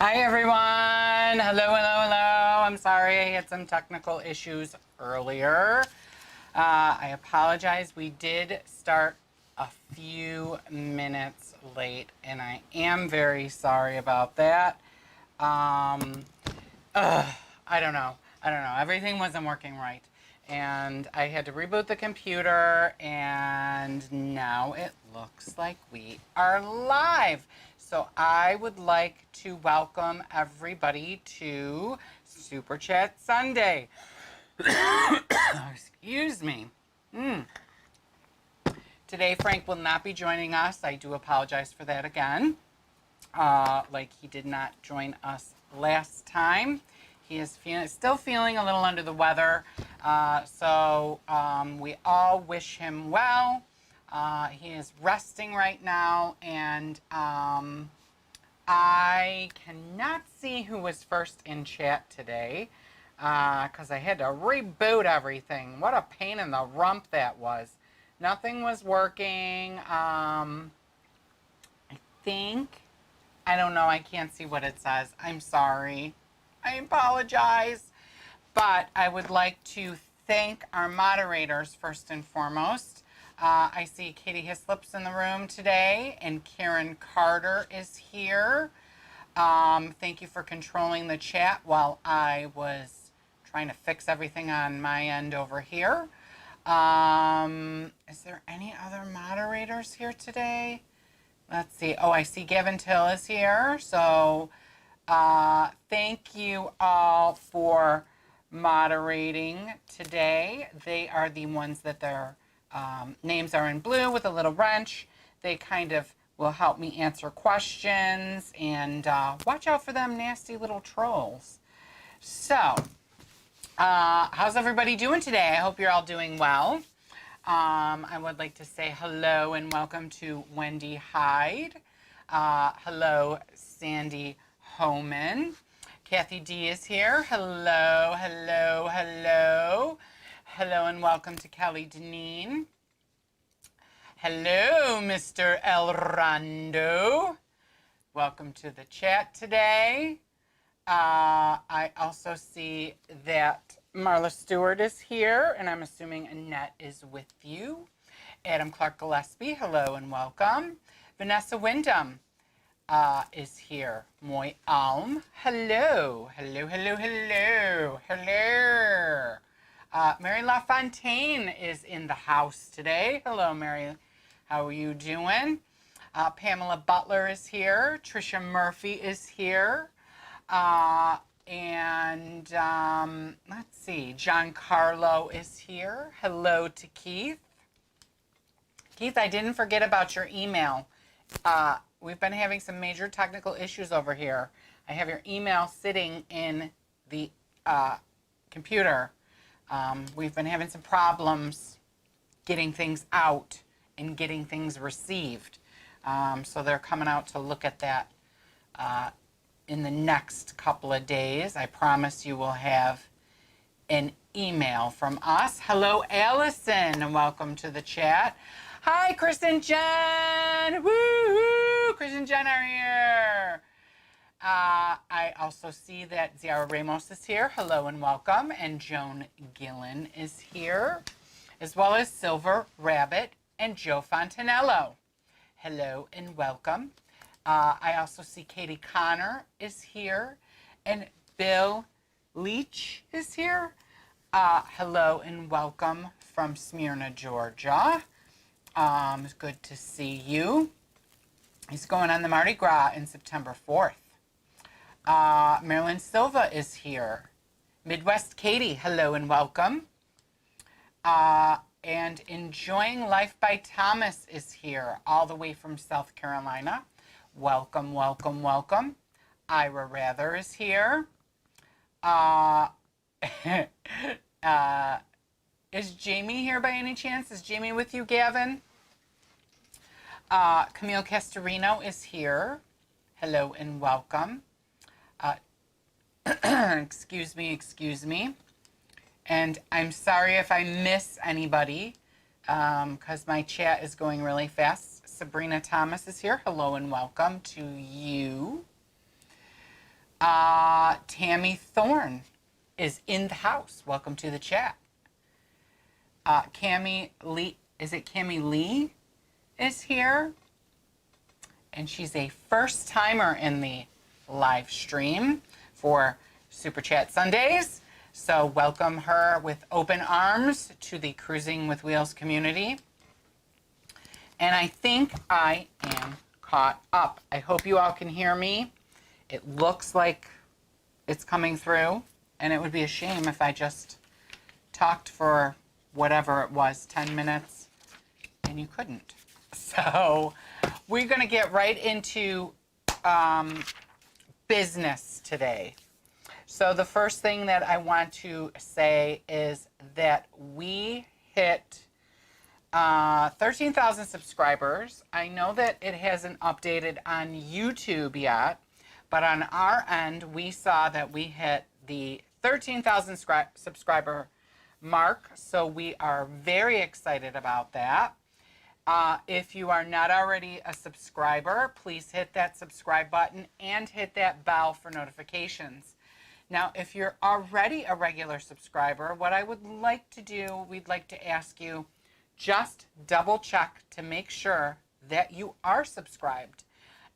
Hi everyone. Hello. I'm sorry I had some technical issues earlier. I apologize. We did start a few minutes late and I am very sorry about that. I don't know. Everything wasn't working right. And I had to reboot the computer and now it looks like we are live. So I would like to welcome everybody to Super Chat Sunday. Excuse me. Today Frank will not be joining us. I do apologize for that again. Like he did not join us last time. He is still feeling a little under the weather, so we all wish him well. He is resting right now, and I cannot see who was first in chat today because I had to reboot everything. What a pain in the rump that was. Nothing was working. I don't know. I can't see what it says. I'm sorry. I apologize. But I would like to thank our moderators first and foremost. I see Katie Hislop's in the room today and Karen Carter is here. Thank you for controlling the chat while I was trying to fix everything on my end over here. Is there any other moderators here today? Let's see. Oh, I see Gavin Till is here. So thank you all for moderating today. They are the ones that their names are in blue with a little wrench. They kind of will help me answer questions and watch out for them nasty little trolls. So how's everybody doing today? I hope you're all doing well. I would like to say hello and welcome to Wendy Hyde. Hello, Sandy Homan. Kathy D is here. Hello. Hello and welcome to Kelly Deneen. Hello, Mr. El Rondo. Welcome to the chat today. I also see that Marla Stewart is here, and I'm assuming Annette is with you. Adam Clark Gillespie, hello and welcome. Vanessa Wyndham is here. Moy Alm, hello. Mary LaFontaine is in the house today. Hello, Mary. How are you doing? Pamela Butler is here. Tricia Murphy is here. Let's see, John Carlo is here. Hello to Keith. Keith, I didn't forget about your email. We've been having some major technical issues over here. I have your email sitting in the computer. We've been having some problems getting things out and getting things received. So they're coming out to look at that in the next couple of days. I promise you will have an email from us. Hello, Allison, and welcome to the chat. Hi, Chris and Jen. Woo-hoo! Chris and Jen are here. I also see that Ziara Ramos is here. Hello and welcome. And Joan Gillen is here, as well as Silver Rabbit and Joe Fontanello. Hello and welcome. I also see Katie Connor is here, and Bill Leach is here. Hello and welcome from Smyrna, Georgia. It's good to see you. He's going on the Mardi Gras in September 4th. Marilyn Silva is here. Midwest Katie, hello and welcome. And Enjoying Life by Thomas is here, all the way from South Carolina. Welcome. Ira Rather is here. Is Jamie here by any chance? Is Jamie with you, Gavin? Camille Castorino is here. Hello and welcome. Excuse me. And I'm sorry if I miss anybody because my chat is going really fast. Sabrina Thomas is here. Hello and welcome to you. Tammy Thorne is in the house. Welcome to the chat. Cami Lee, is it Cami Lee is here? And she's a first timer in the live stream for Super Chat Sundays. So welcome her with open arms to the Cruising with Wheels community. And I think I am caught up. I hope you all can hear me. It looks like it's coming through, and it would be a shame if I just talked for whatever it was, 10 minutes, and you couldn't. So we're going to get right into business today. So the first thing that I want to say is that we hit 13,000 subscribers. I know that it hasn't updated on YouTube yet, but on our end, we saw that we hit the 13,000 subscriber mark. So we are very excited about that. If you are not already a subscriber, please hit that subscribe button and hit that bell for notifications. Now, if you're already a regular subscriber, what I would like to do, we'd like to ask you, just double check to make sure that you are subscribed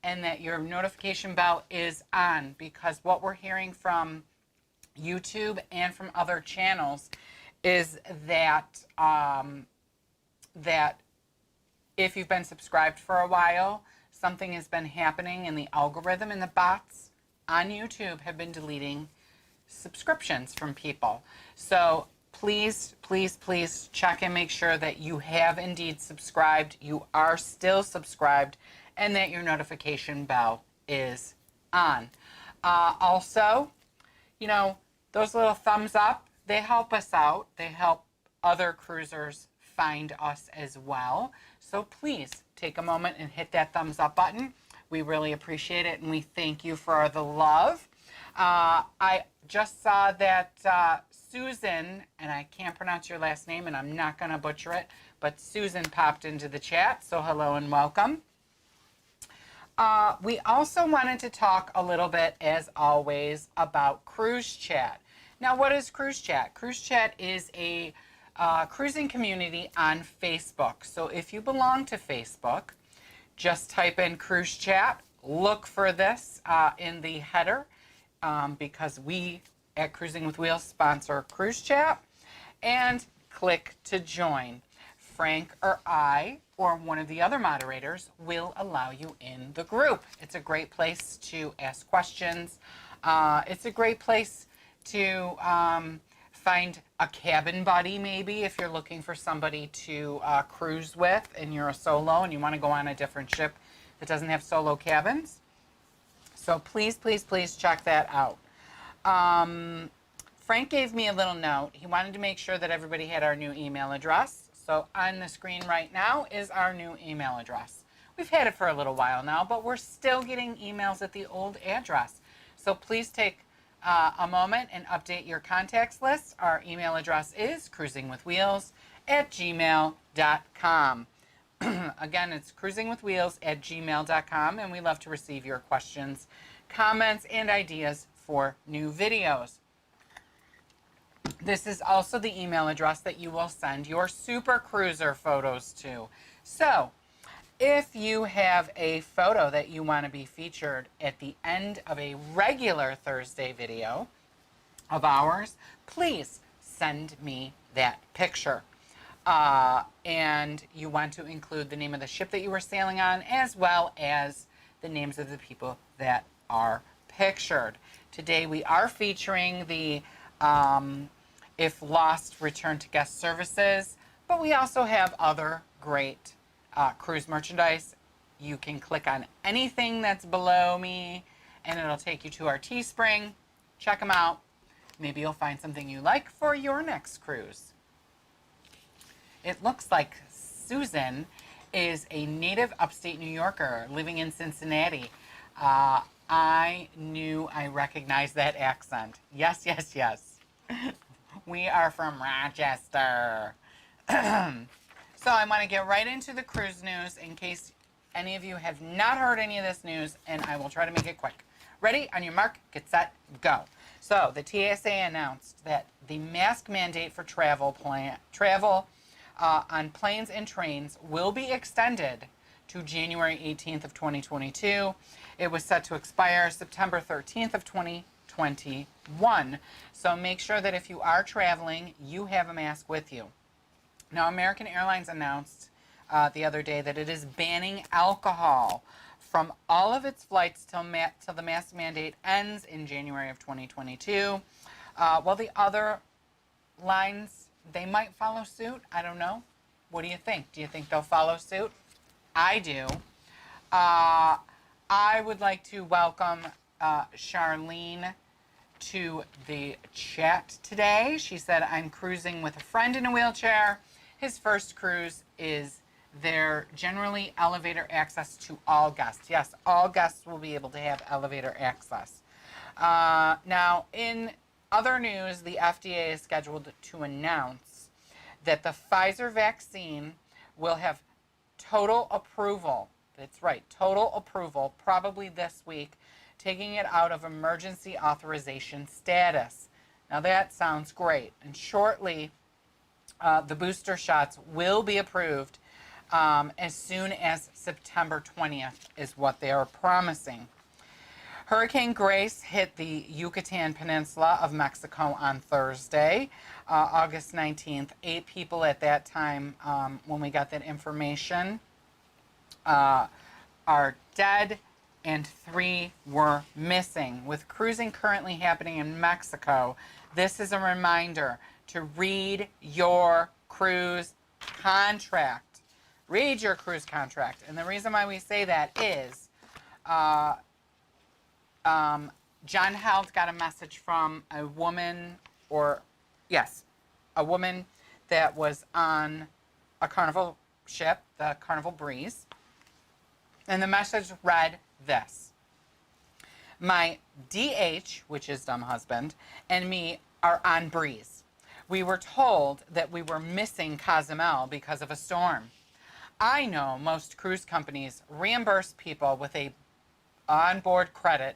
and that your notification bell is on, because what we're hearing from YouTube and from other channels is that that if you've been subscribed for a while, something has been happening in the algorithm, and the bots on YouTube have been deleting subscriptions from people. So please, please, please check and make sure that you have indeed subscribed, you are still subscribed, and that your notification bell is on. Also, you know, those little thumbs up, they help us out. They help other cruisers find us as well. So please take a moment and hit that thumbs up button. We really appreciate it, and we thank you for the love. I just saw that Susan, and I can't pronounce your last name, and I'm not going to butcher it, but Susan popped into the chat, so hello and welcome. We also wanted to talk a little bit, as always, about Cruise Chat. Now, what is Cruise Chat? Cruise Chat is a cruising community on Facebook. So if you belong to Facebook, just type in Cruise Chat, look for this in the header, because we at Cruising with Wheels sponsor Cruise Chat, and click to join. Frank or I or one of the other moderators will allow you in the group. It's a great place to ask questions. It's a great place to find a cabin buddy, maybe, if you're looking for somebody to cruise with and you're a solo and you want to go on a different ship that doesn't have solo cabins. So please, please, please check that out. Frank gave me a little note. He wanted to make sure that everybody had our new email address. So on the screen right now is our new email address. We've had it for a little while now, but we're still getting emails at the old address. So please take a moment and update your contacts list. Our email address is cruisingwithwheels@gmail.com. Again, it's cruisingwithwheels@gmail.com, and we love to receive your questions, comments, and ideas for new videos. This is also the email address that you will send your Super Cruiser photos to. So, if you have a photo that you want to be featured at the end of a regular Thursday video of ours, please send me that picture. And you want to include the name of the ship that you were sailing on, as well as the names of the people that are pictured. Today we are featuring the If Lost, Return to Guest Services, but we also have other great cruise merchandise. You can click on anything that's below me and it'll take you to our Teespring. Check them out. Maybe you'll find something you like for your next cruise. It looks like Susan is a native upstate New Yorker living in Cincinnati. I knew I recognized that accent. Yes, yes, yes. We are from Rochester. So I want to get right into the cruise news in case any of you have not heard any of this news, and I will try to make it quick. Ready? On your mark, get set, go. So the TSA announced that the mask mandate for travel on planes and trains will be extended to January 18th of 2022. It was set to expire September 13th of 2021. So make sure that if you are traveling, you have a mask with you. Now, American Airlines announced the other day that it is banning alcohol from all of its flights till the mask mandate ends in January of 2022. While the other lines, they might follow suit. I don't know. What do you think? Do you think they'll follow suit? I do. I would like to welcome Charlene to the chat today. She said, I'm cruising with a friend in a wheelchair. His first cruise is there generally elevator access to all guests. Yes, all guests will be able to have elevator access. Now, in other news, the FDA is scheduled to announce that the Pfizer vaccine will have total approval. That's right, total approval, probably this week, taking it out of emergency authorization status. Now that sounds great. And shortly, the booster shots will be approved as soon as September 20th is what they are promising. Hurricane Grace hit the Yucatan Peninsula of Mexico on Thursday, August 19th. 8 people at that time, when we got that information, are dead and 3 were missing. With cruising currently happening in Mexico, this is a reminder to read your cruise contract. Read your cruise contract. And the reason why we say that is John Held got a message from a woman, a woman that was on a Carnival ship, the Carnival Breeze. And the message read this: my DH, which is dumb husband, and me are on Breeze. We were told that we were missing Cozumel because of a storm. I know most cruise companies reimburse people with a onboard credit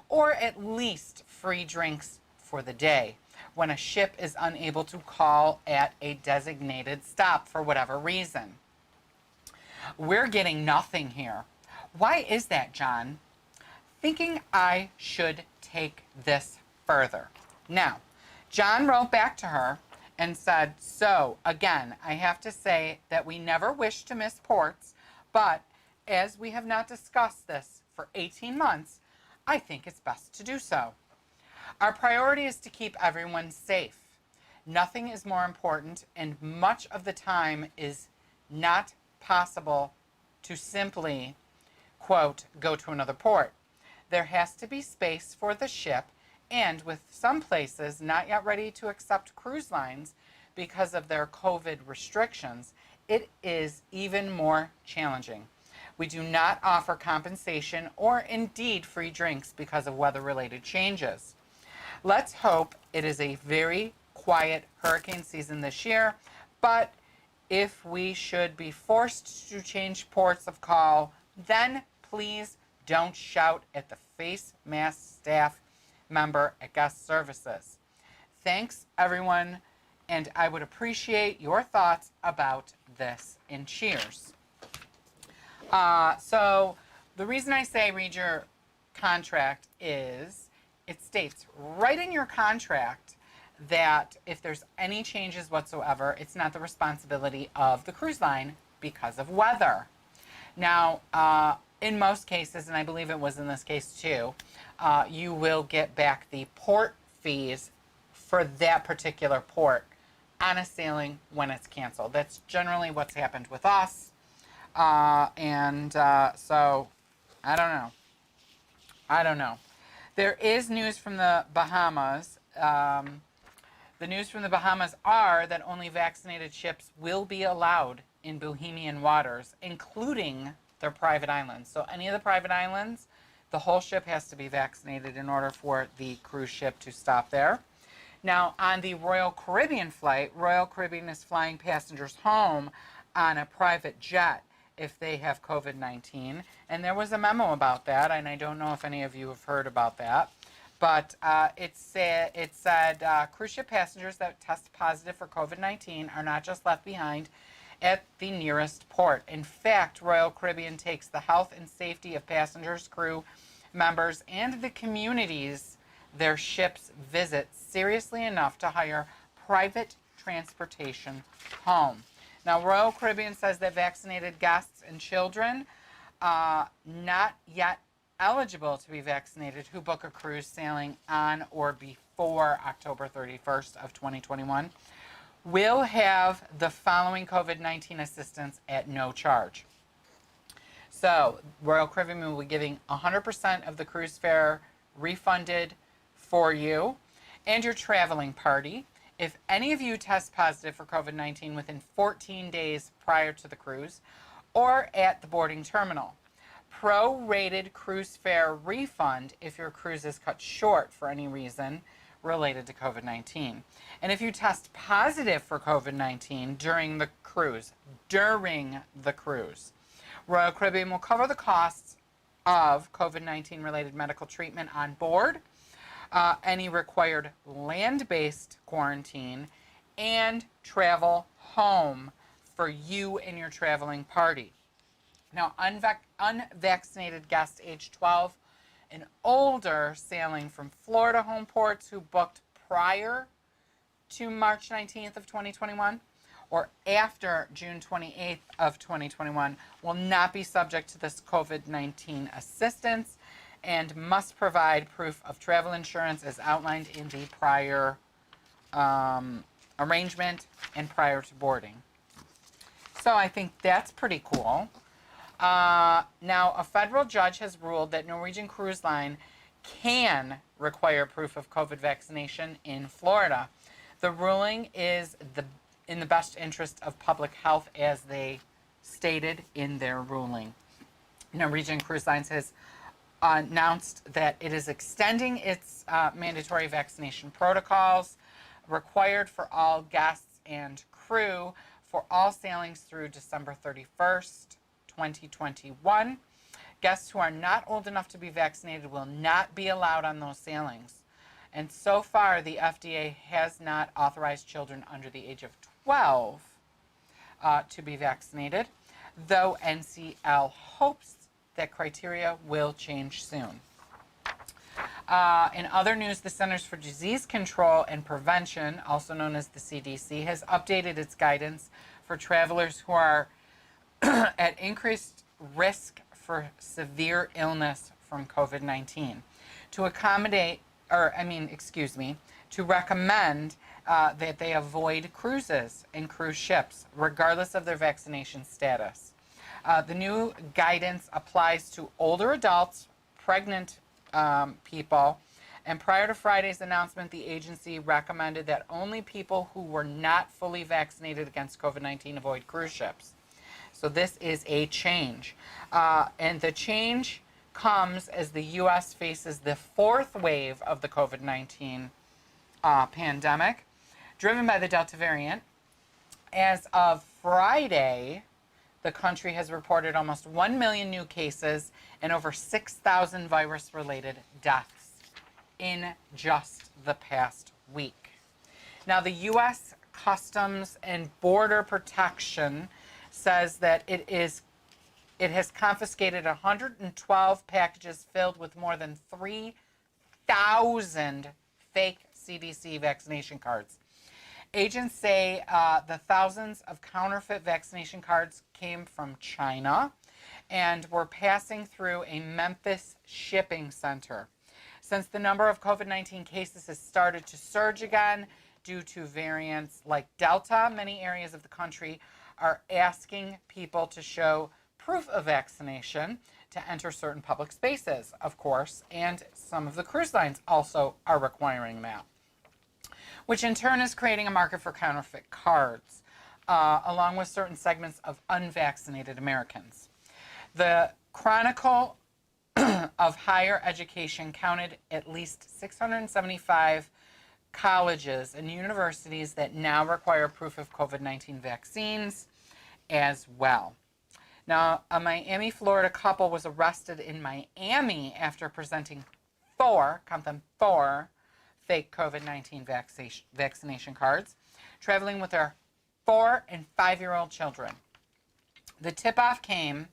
or at least free drinks for the day when a ship is unable to call at a designated stop for whatever reason. We're getting nothing here. Why is that, John? Thinking I should take this further. Now, John wrote back to her and said, so again, I have to say that we never wish to miss ports, but as we have not discussed this for 18 months, I think it's best to do so. Our priority is to keep everyone safe. Nothing is more important, and much of the time is not possible to simply, quote, go to another port. There has to be space for the ship, and with some places not yet ready to accept cruise lines because of their COVID restrictions, it is even more challenging. We do not offer compensation or indeed free drinks because of weather-related changes. Let's hope it is a very quiet hurricane season this year, but if we should be forced to change ports of call, then please don't shout at the face mask staff member at guest services. Thanks, everyone, and I would appreciate your thoughts about this, and cheers. So the reason I say read your contract is it states right in your contract that if there's any changes whatsoever, it's not the responsibility of the cruise line because of weather. Now, in most cases, and I believe it was in this case too, you will get back the port fees for that particular port on a sailing when it's canceled. That's generally what's happened with us. So, I don't know. There is news from the Bahamas. The news from the Bahamas are that only vaccinated ships will be allowed in Bahamian waters, including their private islands. So any of the private islands, the whole ship has to be vaccinated in order for the cruise ship to stop there. Now, on the Royal Caribbean flight, Royal Caribbean is flying passengers home on a private jet, if they have COVID-19. And there was a memo about that, and I don't know if any of you have heard about that. But it said cruise ship passengers that test positive for COVID-19 are not just left behind at the nearest port. In fact, Royal Caribbean takes the health and safety of passengers, crew members, and the communities their ships visit seriously enough to hire private transportation home. Now, Royal Caribbean says that vaccinated guests and children not yet eligible to be vaccinated who book a cruise sailing on or before October 31st of 2021 will have the following COVID-19 assistance at no charge. So, Royal Caribbean will be giving 100% of the cruise fare refunded for you and your traveling party if any of you test positive for COVID-19 within 14 days prior to the cruise or at the boarding terminal. Prorated cruise fare refund if your cruise is cut short for any reason related to COVID-19. And if you test positive for COVID-19 during the cruise, Royal Caribbean will cover the costs of COVID-19 related medical treatment on board, any required land-based quarantine, and travel home for you and your traveling party. Now, unvaccinated guests age 12 and older sailing from Florida home ports who booked prior to March 19th of 2021 or after June 28th of 2021 will not be subject to this COVID-19 assistance and must provide proof of travel insurance as outlined in the prior arrangement and prior to boarding. So I think that's pretty cool. Now, a federal judge has ruled that Norwegian Cruise Line can require proof of COVID vaccination in Florida. The ruling is in the best interest of public health, as they stated in their ruling. Norwegian Cruise Lines has announced that it is extending its mandatory vaccination protocols required for all guests and crew for all sailings through December 31st, 2021. Guests who are not old enough to be vaccinated will not be allowed on those sailings. And so far, the FDA has not authorized children under the age of 12 to be vaccinated, though NCL hopes that criteria will change soon. In other news, the Centers for Disease Control and Prevention, also known as the CDC, has updated its guidance for travelers who are at increased risk for severe illness from COVID-19 to recommend that they avoid cruises and cruise ships, regardless of their vaccination status. The new guidance applies to older adults, pregnant people, and prior to Friday's announcement, the agency recommended that only people who were not fully vaccinated against COVID-19 avoid cruise ships. So this is a change. And the change comes as the U.S. faces the fourth wave of the COVID-19 pandemic, driven by the Delta variant. As of Friday, the country has reported almost 1 million new cases and over 6,000 virus-related deaths in just the past week. Now, the U.S. Customs and Border Protection says that it has confiscated 112 packages filled with more than 3,000 fake CDC vaccination cards. Agents say the thousands of counterfeit vaccination cards came from China and were passing through a Memphis shipping center. Since the number of COVID-19 cases has started to surge again due to variants like Delta, many areas of the country are asking people to show proof of vaccination to enter certain public spaces, of course, and some of the cruise lines also are requiring that, which in turn is creating a market for counterfeit cards, along with certain segments of unvaccinated Americans. The Chronicle of Higher Education counted at least 675 colleges and universities that now require proof of COVID-19 vaccines as well. Now, a Miami, Florida couple was arrested in Miami after presenting four, count them, four fake COVID-19 vaccination cards, traveling with their 4- and 5-year-old children. The tip-off came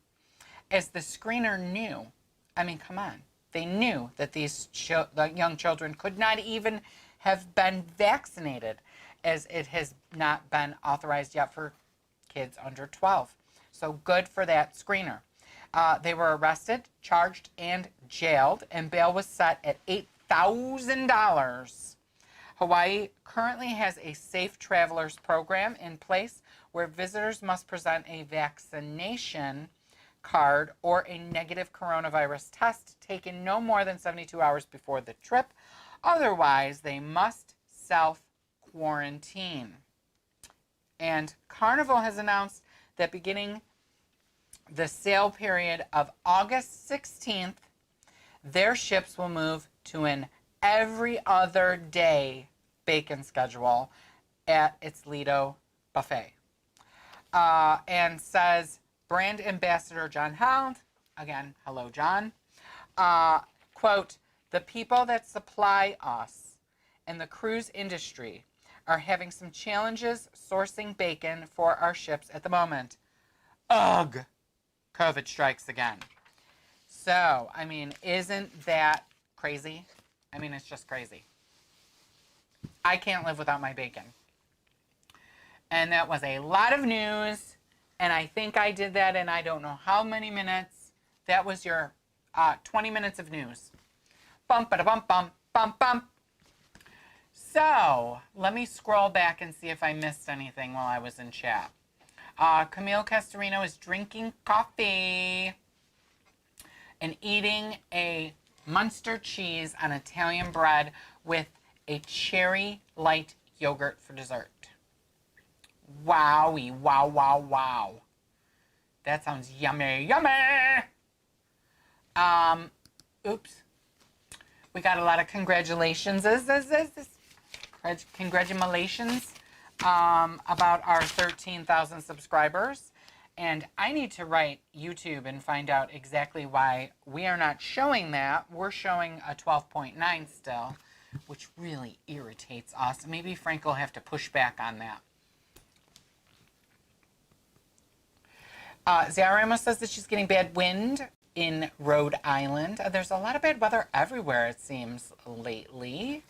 as the screener knew, I mean, come on, they knew that these the young children could not even have been vaccinated, as it has not been authorized yet for kids under 12. So good for that screener. They were arrested, charged, and jailed, and bail was set at $8,000. Hawaii currently has a Safe Travelers program in place where visitors must present a vaccination card or a negative coronavirus test taken no more than 72 hours before the trip. Otherwise, they must self-quarantine. And Carnival has announced that beginning the sale period of August 16th, their ships will move to an every other day bacon schedule at its Lido buffet. And says brand ambassador John Held, again, hello John, quote, the people that supply us and the cruise industry are having some challenges sourcing bacon for our ships at the moment. Ugh, COVID strikes again. So, I mean, isn't that crazy? I mean, it's just crazy. I can't live without my bacon. And that was a lot of news, and I think I did that in I don't know how many minutes. That was your 20 minutes of news. Bum, ba, da, bum, bum, bum, bum. So, let me scroll back and see if I missed anything while I was in chat. Camille Castorino is drinking coffee and eating a Munster cheese on Italian bread with a cherry light yogurt for dessert. Wowie, wow, wow, wow. That sounds yummy, yummy. Oops. We got a lot of congratulations. Congratulations about our 13,000 subscribers. And I need to write YouTube and find out exactly why we are not showing that. We're showing a 12.9 still, which really irritates us. Maybe Frank will have to push back on that. Zara Ramos says that she's getting bad wind in Rhode Island. There's a lot of bad weather everywhere, it seems, lately.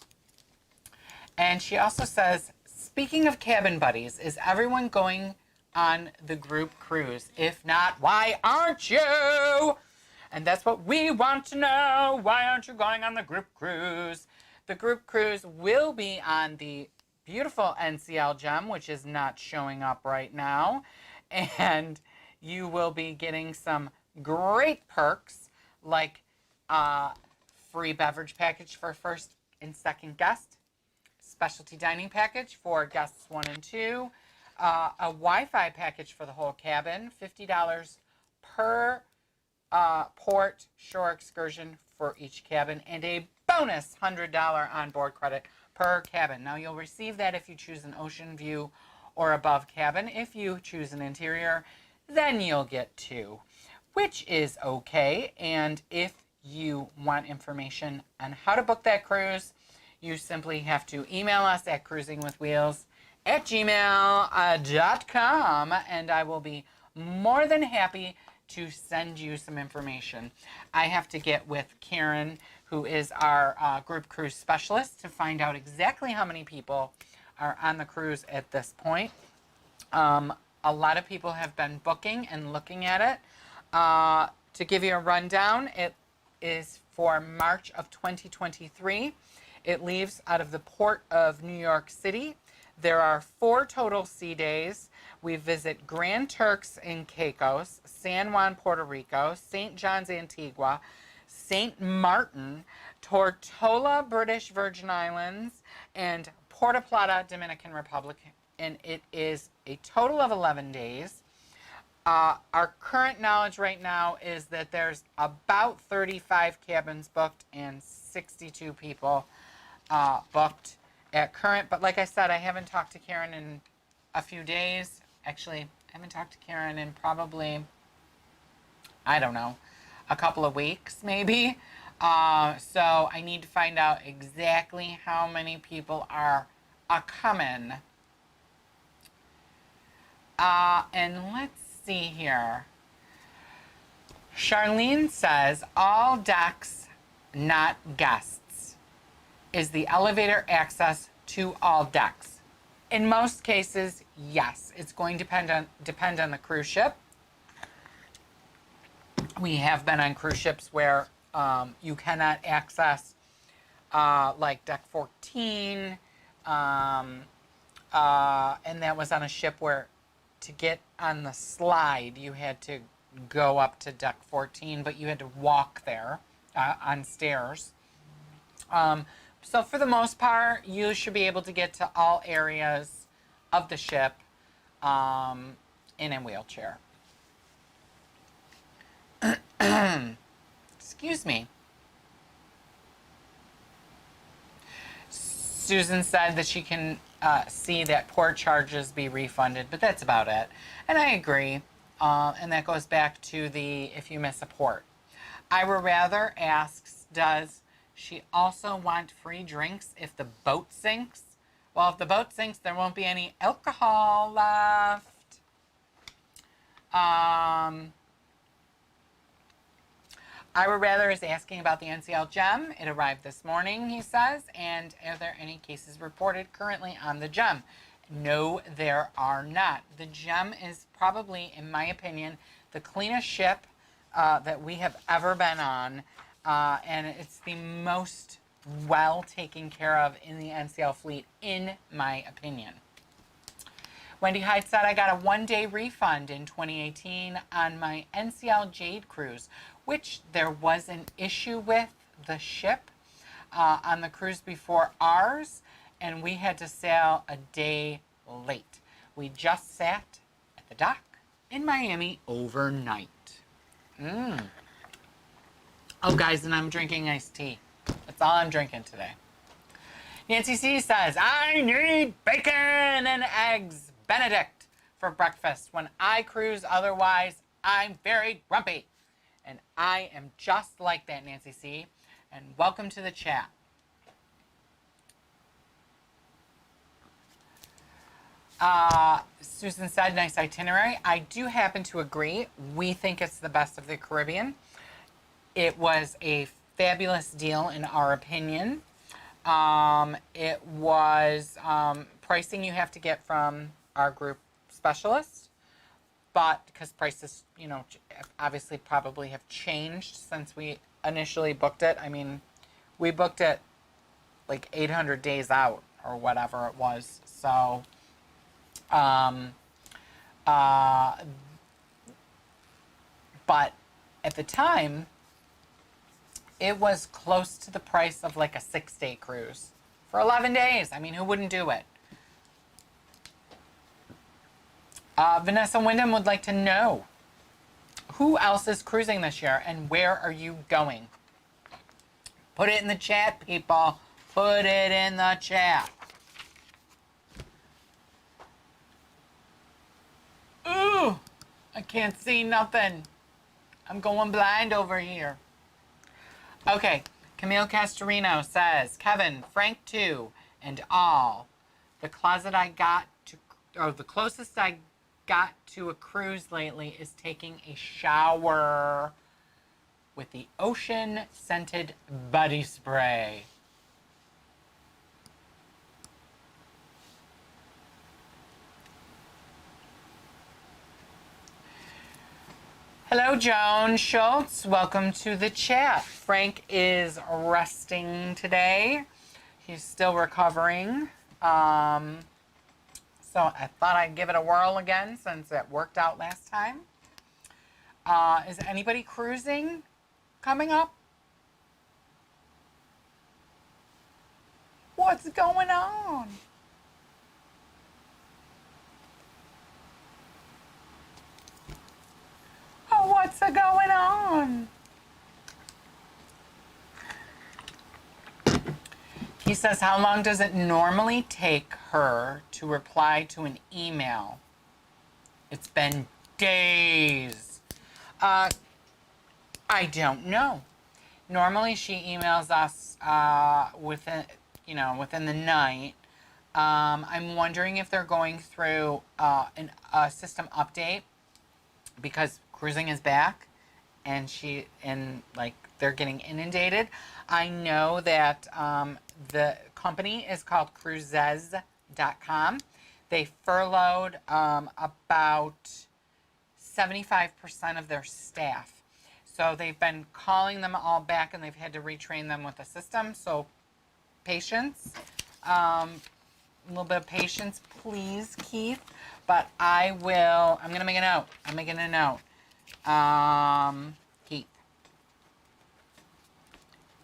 And she also says, speaking of cabin buddies, is everyone going on the group cruise? If not, why aren't you? And that's what we want to know. Why aren't you going on the group cruise? The group cruise will be on the beautiful Ncl Gem, which is not showing up right now. And you will be getting some great perks like free beverage package for first and second guest, specialty dining package for guests 1 and 2, a Wi-Fi package for the whole cabin, $50 per port shore excursion for each cabin, and a bonus $100 onboard credit per cabin. Now you'll receive that if you choose an ocean view or above cabin. If you choose an interior, then you'll get 2, which is okay. And if you want information on how to book that cruise, you simply have to email us at cruisingwithwheels@gmail.com, and I will be more than happy to send you some information. I have to get with Karen, who is our group cruise specialist, to find out exactly how many people are on the cruise at this point. A lot of people have been booking and looking at it. To give you a rundown, it is for March of 2023. It leaves out of the port of New York City. There are 4 total sea days. We visit Grand Turks and Caicos, San Juan, Puerto Rico, St. John's, Antigua, St. Martin, Tortola, British Virgin Islands, and Puerto Plata, Dominican Republic. And it is a total of 11 days. Our current knowledge right now is that there's about 35 cabins booked and 62 people booked at current. But like I said, I haven't talked to Karen in a few days. Actually, I haven't talked to Karen in probably I don't know, a couple of weeks maybe. So I need to find out exactly how many people are coming. And let's see here. Charlene says, all decks, not guests. Is the elevator access to all decks? In most cases, yes. It's going to depend on the cruise ship. We have been on cruise ships where you cannot access like deck 14. And that was on a ship where to get on the slide, you had to go up to deck 14, but you had to walk there on stairs. So for the most part, you should be able to get to all areas of the ship in a wheelchair. Excuse me. Susan said that she can see that port charges be refunded, but that's about it. And I agree. And that goes back to the if you miss a port. Ira Rather asks, does she also want free drinks if the boat sinks? Well, if the boat sinks, there won't be any alcohol left. Ira Rather is asking about the Ncl Gem. It arrived this morning, he says. And are there any cases reported currently on the Gem? No, there are not. The Gem is probably, in my opinion, the cleanest ship that we have ever been on. And it's the most well taken care of in the NCL fleet, in my opinion. Wendy Hyde said, I got a one-day refund in 2018 on my NCL Jade cruise, which there was an issue with the ship on the cruise before ours, and we had to sail a day late. We just sat at the dock in Miami overnight. Oh, guys, and I'm drinking iced tea. That's all I'm drinking today. Nancy C says, I need bacon and eggs Benedict for breakfast when I cruise. Otherwise, I'm very grumpy. And I am just like that, Nancy C. And welcome to the chat. Susan said, nice itinerary. I do happen to agree. We think it's the best of the Caribbean. It was a fabulous deal in our opinion. It was pricing you have to get from our group specialist, but because prices, you know, obviously probably have changed since we initially booked it. I mean, we booked it like 800 days out or whatever it was. So, but at the time, it was close to the price of like a 6-day cruise for 11 days. I mean, who wouldn't do it? Vanessa Wyndham would like to know, who else is cruising this year and where are you going? Put it in the chat, people. Put it in the chat. Ooh, I can't see nothing. I'm going blind over here. Okay, Camille Castorino says, Kevin, Frank 2, and all. The closet I got to, or the closest I got to a cruise lately is taking a shower with the ocean scented body spray. Hello, Joan Schultz. Welcome to the chat. Frank is resting today. He's still recovering. So I thought I'd give it a whirl again since it worked out last time. Is anybody cruising coming up? What's going on? Oh, what's going on? He says, how long does it normally take her to reply to an email? It's been days. I don't know. Normally she emails us within, within the night. I'm wondering if they're going through a system update because cruising is back and they're getting inundated. I know that the company is called cruises.com. They furloughed about 75% of their staff. So they've been calling them all back and they've had to retrain them with the system. So patience, a little bit of patience, please, Keith. But I'm going to make a note. I'm making a note. Keith.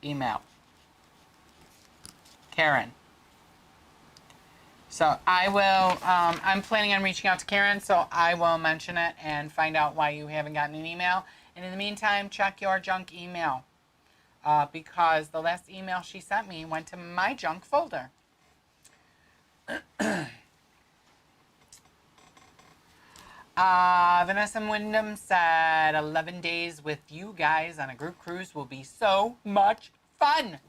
Email. Karen. So I will, I'm planning on reaching out to Karen, so I will mention it and find out why you haven't gotten an email. And in the meantime, check your junk email because the last email she sent me went to my junk folder. Vanessa Wyndham said, 11 days with you guys on a group cruise will be so much fun.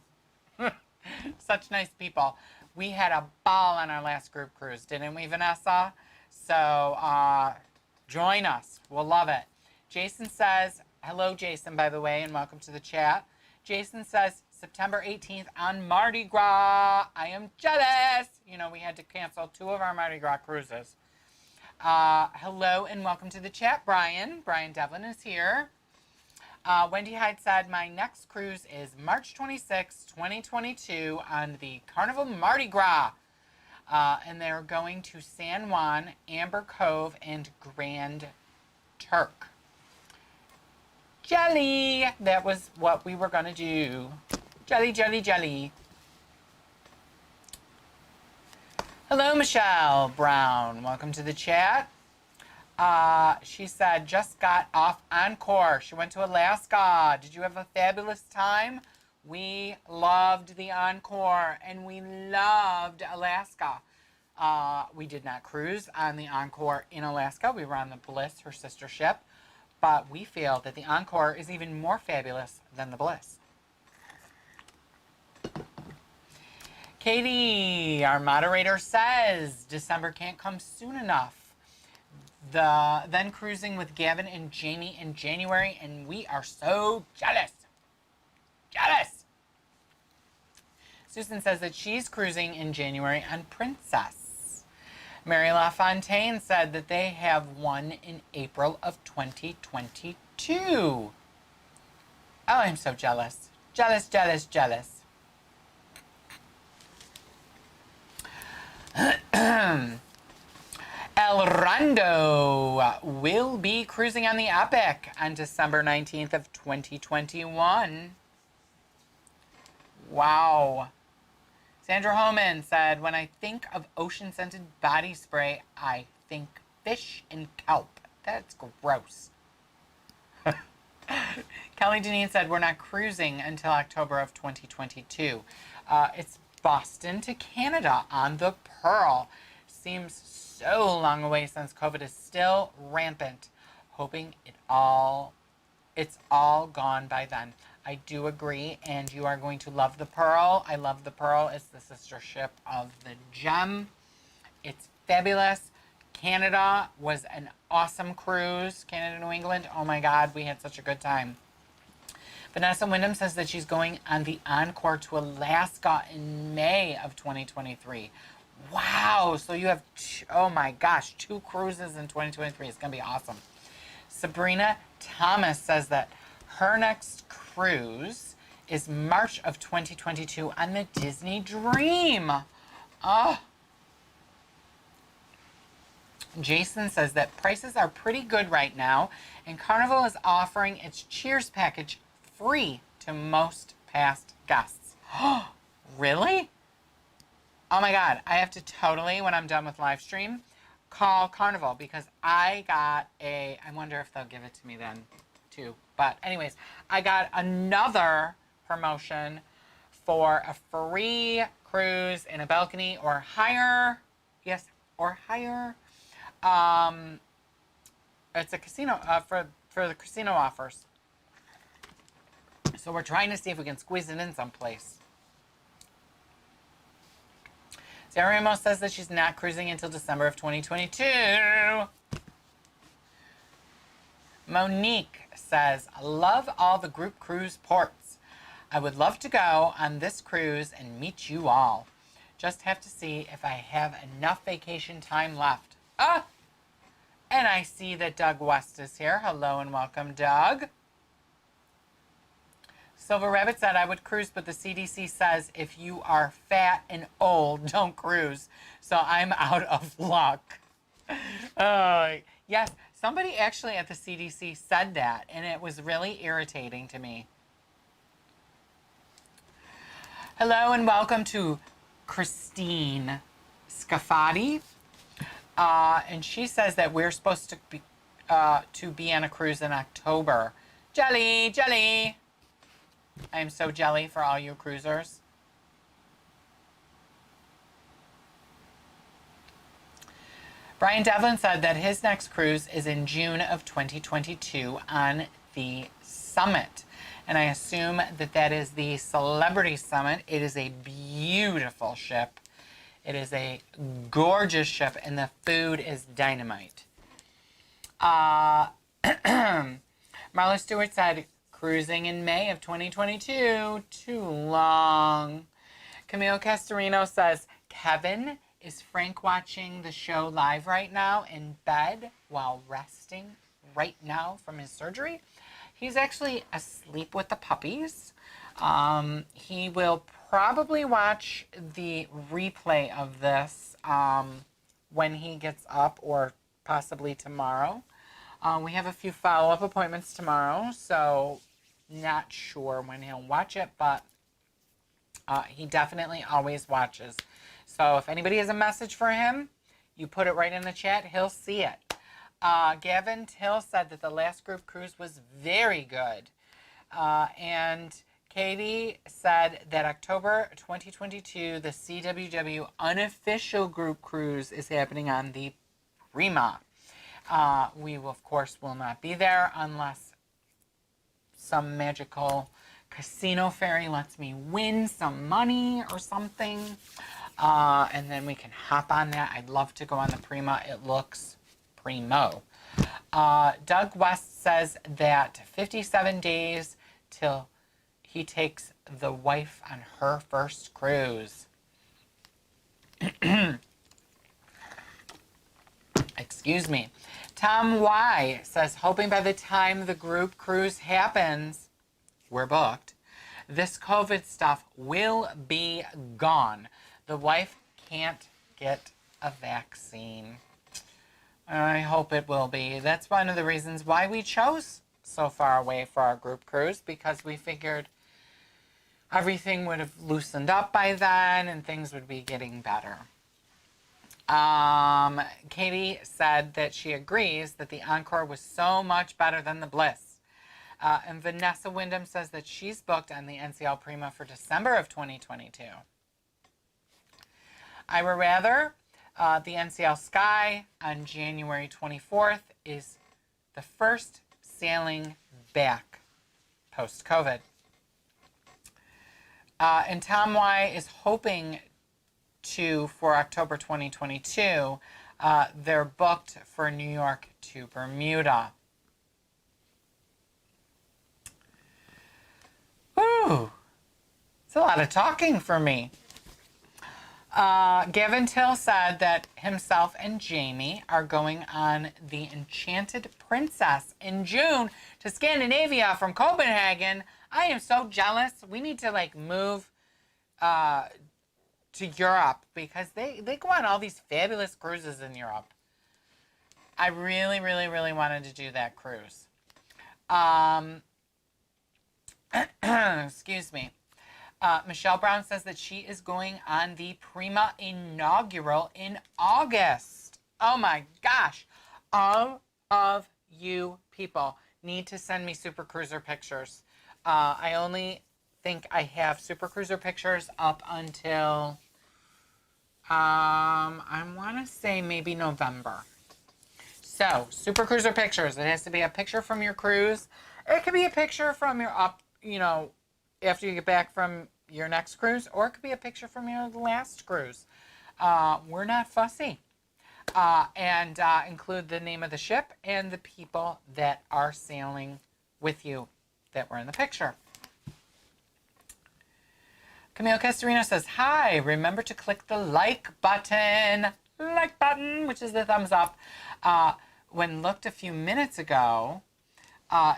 Such nice people. We had a ball on our last group cruise, didn't we, Vanessa? So join us. We'll love it. Jason says, hello, Jason, by the way, and welcome to the chat. Jason says, September 18th on Mardi Gras. I am jealous. We had to cancel 2 of our Mardi Gras cruises. Hello and welcome to the chat, Brian. Brian Devlin is here. Wendy Hyde said, my next cruise is March 26, 2022 on the Carnival Mardi Gras. And they're going to San Juan, Amber Cove, and Grand Turk. Jelly! That was what we were going to do. Jelly, jelly, jelly. Hello, Michelle Brown. Welcome to the chat. She said, just got off Encore. She went to Alaska. Did you have a fabulous time? We loved the Encore and we loved Alaska. We did not cruise on the Encore in Alaska. We were on the Bliss, her sister ship. But we feel that the Encore is even more fabulous than the Bliss. Katie, our moderator, says December can't come soon enough. Then cruising with Gavin and Jamie in January, and we are so jealous. Jealous. Susan says that she's cruising in January on Princess. Mary LaFontaine said that they have one in April of 2022. Oh, I'm so jealous. Jealous, jealous, jealous. El Rondo will be cruising on the Epic on December 19th of 2021. Wow. Sandra Homan said, when I think of ocean-scented body spray, I think fish and kelp. That's gross. Kelly Deneen said, we're not cruising until October of 2022. It's Boston to Canada on the Pearl. Seems so long away since COVID is still rampant. Hoping it's all gone by then. I do agree, and you are going to love the Pearl. I love the Pearl. It's the sister ship of the Gem. It's fabulous. Canada was an awesome cruise. Canada, New England. Oh my God, we had such a good time. Vanessa Wyndham says that she's going on the Encore to Alaska in May of 2023. Wow. So you have, oh my gosh, 2 cruises in 2023. It's going to be awesome. Sabrina Thomas says that her next cruise is March of 2022 on the Disney Dream. Oh. Jason says that prices are pretty good right now, and Carnival is offering its Cheers package free to most past guests. Really? Oh my God, I have to totally, when I'm done with live stream, call Carnival because I wonder if they'll give it to me then too. But anyways, I got another promotion for a free cruise in a balcony or higher. Yes, or higher. It's a casino for the casino offers. So we're trying to see if we can squeeze it in someplace. Sarah Ramos says that she's not cruising until December of 2022. Monique says, I love all the group cruise ports. I would love to go on this cruise and meet you all. Just have to see if I have enough vacation time left. Ah! And I see that Doug West is here. Hello and welcome, Doug. Silver Rabbit said, I would cruise, but the CDC says if you are fat and old, don't cruise. So I'm out of luck. Yes, somebody actually at the CDC said that, and it was really irritating to me. Hello and welcome to Christine Scafati. And she says that we're supposed to be on a cruise in October. Jelly, jelly. I am so jelly for all you cruisers. Brian Devlin said that his next cruise is in June of 2022 on the Summit. And I assume that that is the Celebrity Summit. It is a beautiful ship. It is a gorgeous ship, and the food is dynamite. Marla Stewart said, cruising in May of 2022. Too long. Camille Castorino says, Kevin, is Frank watching the show live right now in bed while resting right now from his surgery? He's actually asleep with the puppies. He will probably watch the replay of this when he gets up, or possibly tomorrow. We have a few follow-up appointments tomorrow, so not sure when he'll watch it, but he definitely always watches. So if anybody has a message for him, you put it right in the chat, he'll see it. Gavin Till said that the last group cruise was very good. And Katie said that October 2022, the CWW unofficial group cruise is happening on the Prima. We, of course, will not be there unless some magical casino fairy lets me win some money or something. And then we can hop on that. I'd love to go on the Prima. It looks primo. Doug West says that 57 days till he takes the wife on her first cruise. Excuse me. Tom Y says, hoping by the time the group cruise happens, we're booked, this COVID stuff will be gone. The wife can't get a vaccine. I hope it will be. That's one of the reasons why we chose so far away for our group cruise, because we figured everything would have loosened up by then and things would be getting better. Katie said that she agrees that the Encore was so much better than the Bliss. And Vanessa Wyndham says that she's booked on the NCL Prima for December of 2022. Ira Rather, the NCL Sky on January 24th is the first sailing back post-COVID. And Tom Y is hoping for October 2022, they're booked for New York to Bermuda. Ooh, it's a lot of talking for me. Gavin Till said that himself and Jamie are going on the Enchanted Princess in June to Scandinavia from Copenhagen. I am so jealous. We need to move to Europe, because they go on all these fabulous cruises in Europe. I really, really, really wanted to do that cruise. Excuse me. Michelle Brown says that she is going on the Prima inaugural in August. Oh my gosh. All of you people need to send me Super Cruiser pictures. I only think I have Super Cruiser pictures up until, I want to say maybe November. So, Super Cruiser pictures. It has to be a picture from your cruise. It could be a picture from your after you get back from your next cruise, or it could be a picture from your last cruise. We're not fussy. And include the name of the ship and the people that are sailing with you that were in the picture. Camille Castorino says, hi, remember to click the like button, which is the thumbs up. When looked a few minutes ago,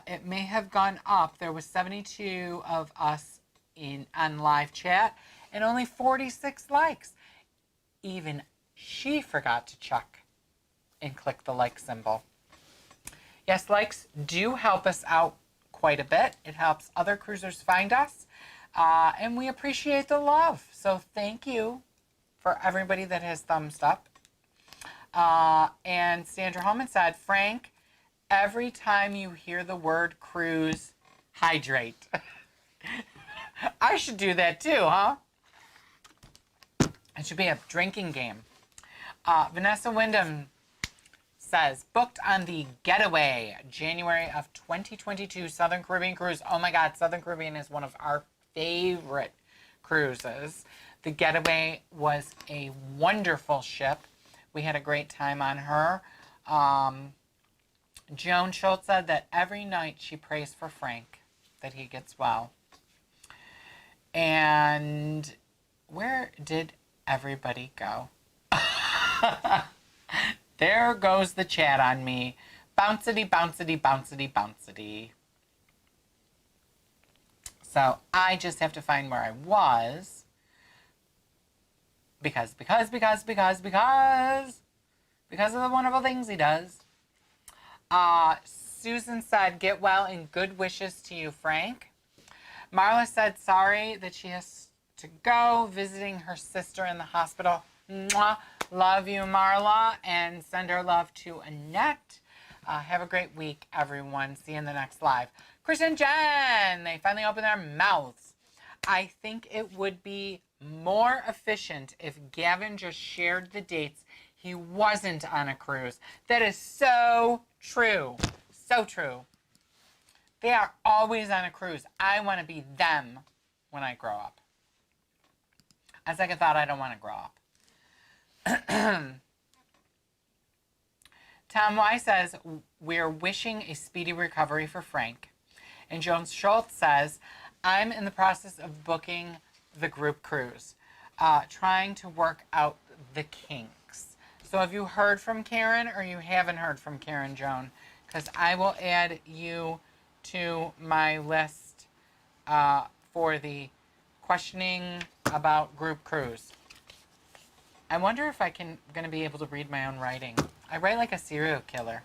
it may have gone up. There was 72 of us on live chat and only 46 likes. Even she forgot to check and click the like symbol. Yes, likes do help us out quite a bit. It helps other cruisers find us, and we appreciate the love. So thank you for everybody that has thumbs up. And Sandra Holman said, Frank, every time you hear the word cruise, hydrate. I should do that too, huh? It should be a drinking game. Vanessa Wyndham says, booked on the Getaway, January of 2022 Southern Caribbean cruise. Oh my God, Southern Caribbean is one of our favorite cruises. The Getaway was a wonderful ship. We had a great time on her. Joan Schultz said that every night she prays for Frank, that he gets well. And where did everybody go? There goes the chat on me. Bouncity, bouncity, bouncity, bouncity. So I just have to find where I was. Because of the wonderful things he does. Susan said, get well and good wishes to you, Frank. Marla said, sorry that she has to go visiting her sister in the hospital. Mwah. Love you, Marla, and send our love to Annette. Have a great week, everyone. See you in the next live. Chris and Jen, they finally opened their mouths. I think it would be more efficient if Gavin just shared the dates he wasn't on a cruise. That is so true. So true. They are always on a cruise. I want to be them when I grow up. On second thought, I don't want to grow up. Tom Y says, we're wishing a speedy recovery for Frank. And Jones Schultz says, I'm in the process of booking the group cruise, trying to work out the kinks. So have you heard from Karen or you haven't heard from Karen, Joan? Because I will add you to my list for the questioning about group cruise. I wonder if going to be able to read my own writing. I write like a serial killer.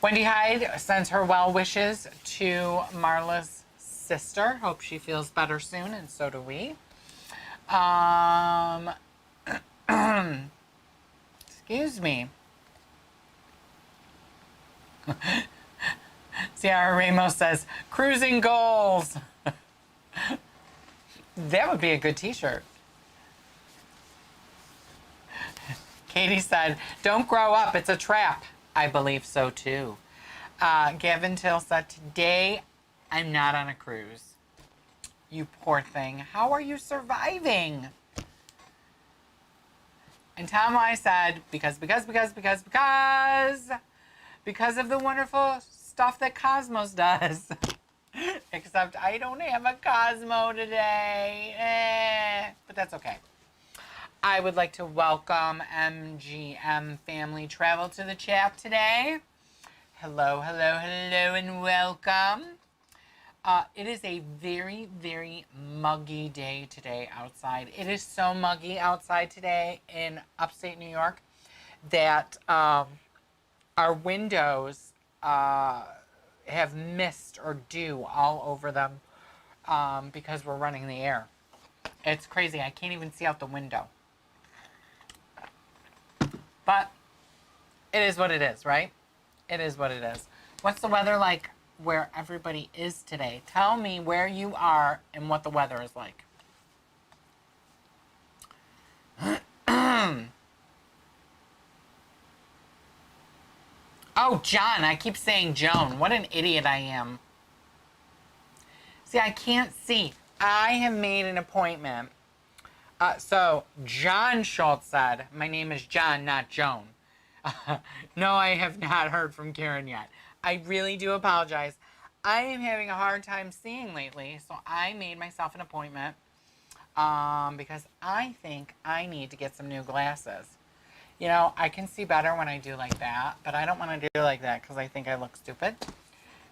Wendy Hyde sends her well wishes to Marla's sister. Hope she feels better soon, and so do we. Excuse me. Ciara Ramos says, cruising goals. That would be a good t-shirt. Katie said, don't grow up, it's a trap. I believe so too. Gavin Till said, today I'm not on a cruise. You poor thing. How are you surviving? And Tom I said, because of the wonderful stuff that Cosmos does. Except I don't have a Cosmo today. But that's okay. I would like to welcome MGM Family Travel to the chat today. Hello, hello, hello, and welcome. It is a very, very muggy day today outside. It is so muggy outside today in upstate New York that our windows have mist or dew all over them because we're running the air. It's crazy. I can't even see out the window. But it is what it is, right? It is what it is. What's the weather like where everybody is today? Tell me where you are and what the weather is like. Oh, John. I keep saying Joan. What an idiot I am. See, I can't see. I have made an appointment. So, John Schultz said, my name is John, not Joan. No, I have not heard from Karen yet. I really do apologize. I am having a hard time seeing lately, so I made myself an appointment because I think I need to get some new glasses. You know, I can see better when I do like that, but I don't want to do like that because I think I look stupid.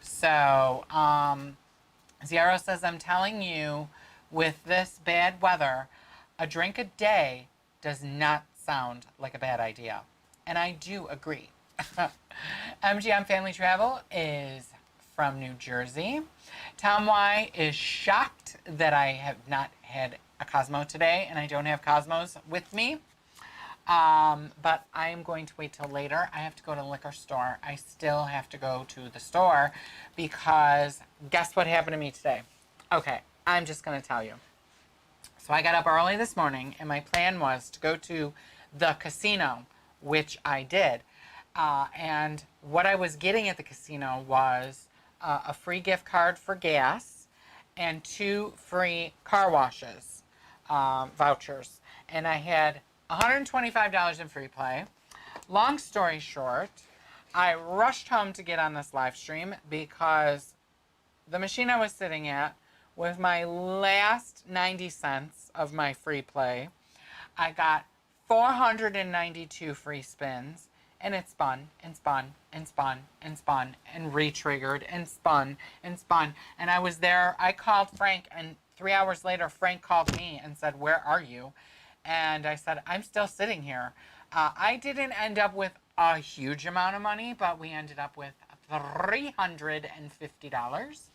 So, Ziaro says, I'm telling you, with this bad weather, a drink a day does not sound like a bad idea. And I do agree. MGM Family Travel is from New Jersey. Tom Y is shocked that I have not had a Cosmo today, and I don't have Cosmos with me. But I am going to wait till later. I have to go to the liquor store. I still have to go to the store because guess what happened to me today? Okay, I'm just going to tell you. So I got up early this morning, and my plan was to go to the casino, which I did. And what I was getting at the casino was a free gift card for gas and 2 free car washes vouchers. And I had $125 in free play. Long story short, I rushed home to get on this live stream because the machine I was sitting at, with my last 90 cents of my free play, I got 492 free spins, and it spun and spun and spun and spun and re-triggered and spun and spun. And I was there. I called Frank, and 3 hours later, Frank called me and said, "Where are you?" And I said, "I'm still sitting here." I didn't end up with a huge amount of money, but we ended up with $350.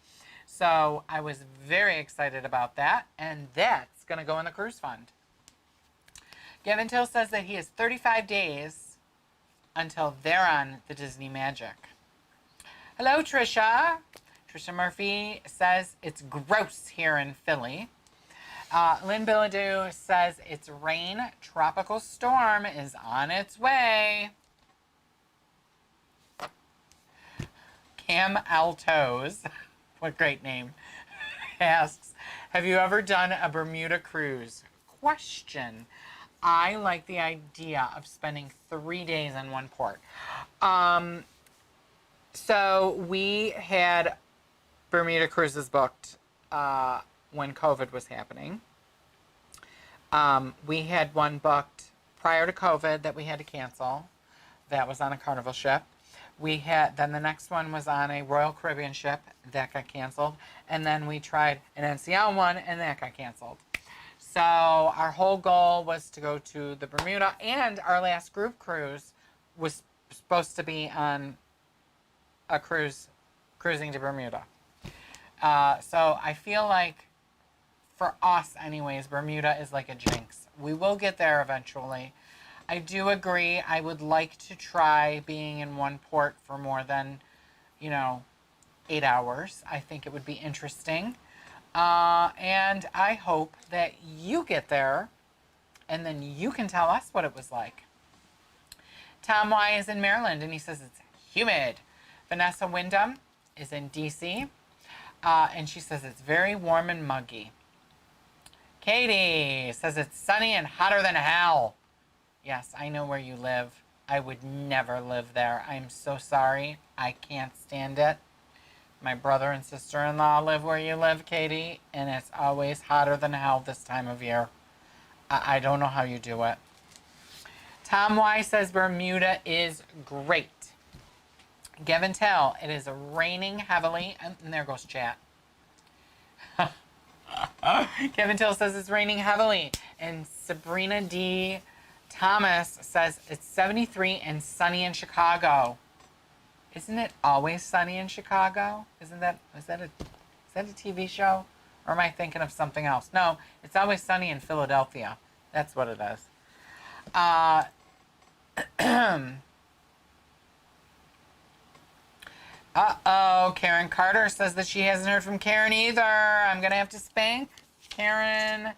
So I was very excited about that, and that's going to go in the cruise fund. Gavin Till says that he has 35 days until they're on the Disney Magic. Hello, Trisha. Trisha Murphy says it's gross here in Philly. Lynn Billadu says it's rain. Tropical storm is on its way. Cam Altos, what great name, asks, have you ever done a Bermuda cruise? Question. I like the idea of spending 3 days in one port. So we had Bermuda cruises booked when COVID was happening. We had one booked prior to COVID that we had to cancel. That was on a Carnival ship. Then the next one was on a Royal Caribbean ship that got canceled. And then we tried an NCL one and that got canceled. So our whole goal was to go to the Bermuda, and our last group cruise was supposed to be on a cruising to Bermuda. So I feel like for us anyways, Bermuda is like a jinx. We will get there eventually. I do agree. I would like to try being in one port for more than, 8 hours. I think it would be interesting. And I hope that you get there and then you can tell us what it was like. Tom Y is in Maryland and he says it's humid. Vanessa Wyndham is in DC and she says it's very warm and muggy. Katie says it's sunny and hotter than hell. Yes, I know where you live. I would never live there. I'm so sorry. I can't stand it. My brother and sister-in-law live where you live, Katie, and it's always hotter than hell this time of year. I don't know how you do it. Tom Y says Bermuda is great. Gavin Tell, it is raining heavily. And there goes chat. Kevin Till says it's raining heavily. And Sabrina D. Thomas says it's 73 and sunny in Chicago. Isn't it always sunny in Chicago? Is that a TV show? Or am I thinking of something else? No, it's always sunny in Philadelphia. That's what it is. Uh-oh, Karen Carter says that she hasn't heard from Karen either. I'm going to have to spank Karen.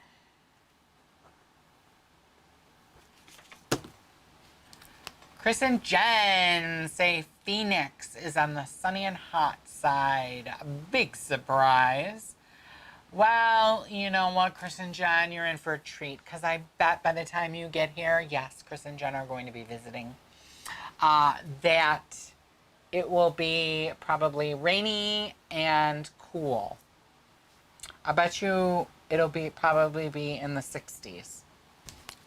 Chris and Jen say Phoenix is on the sunny and hot side. A big surprise. Well, you know what, Chris and Jen, you're in for a treat, because I bet by the time you get here, yes, Chris and Jen are going to be visiting, that it will be probably rainy and cool. I bet you it'll probably be in the 60s.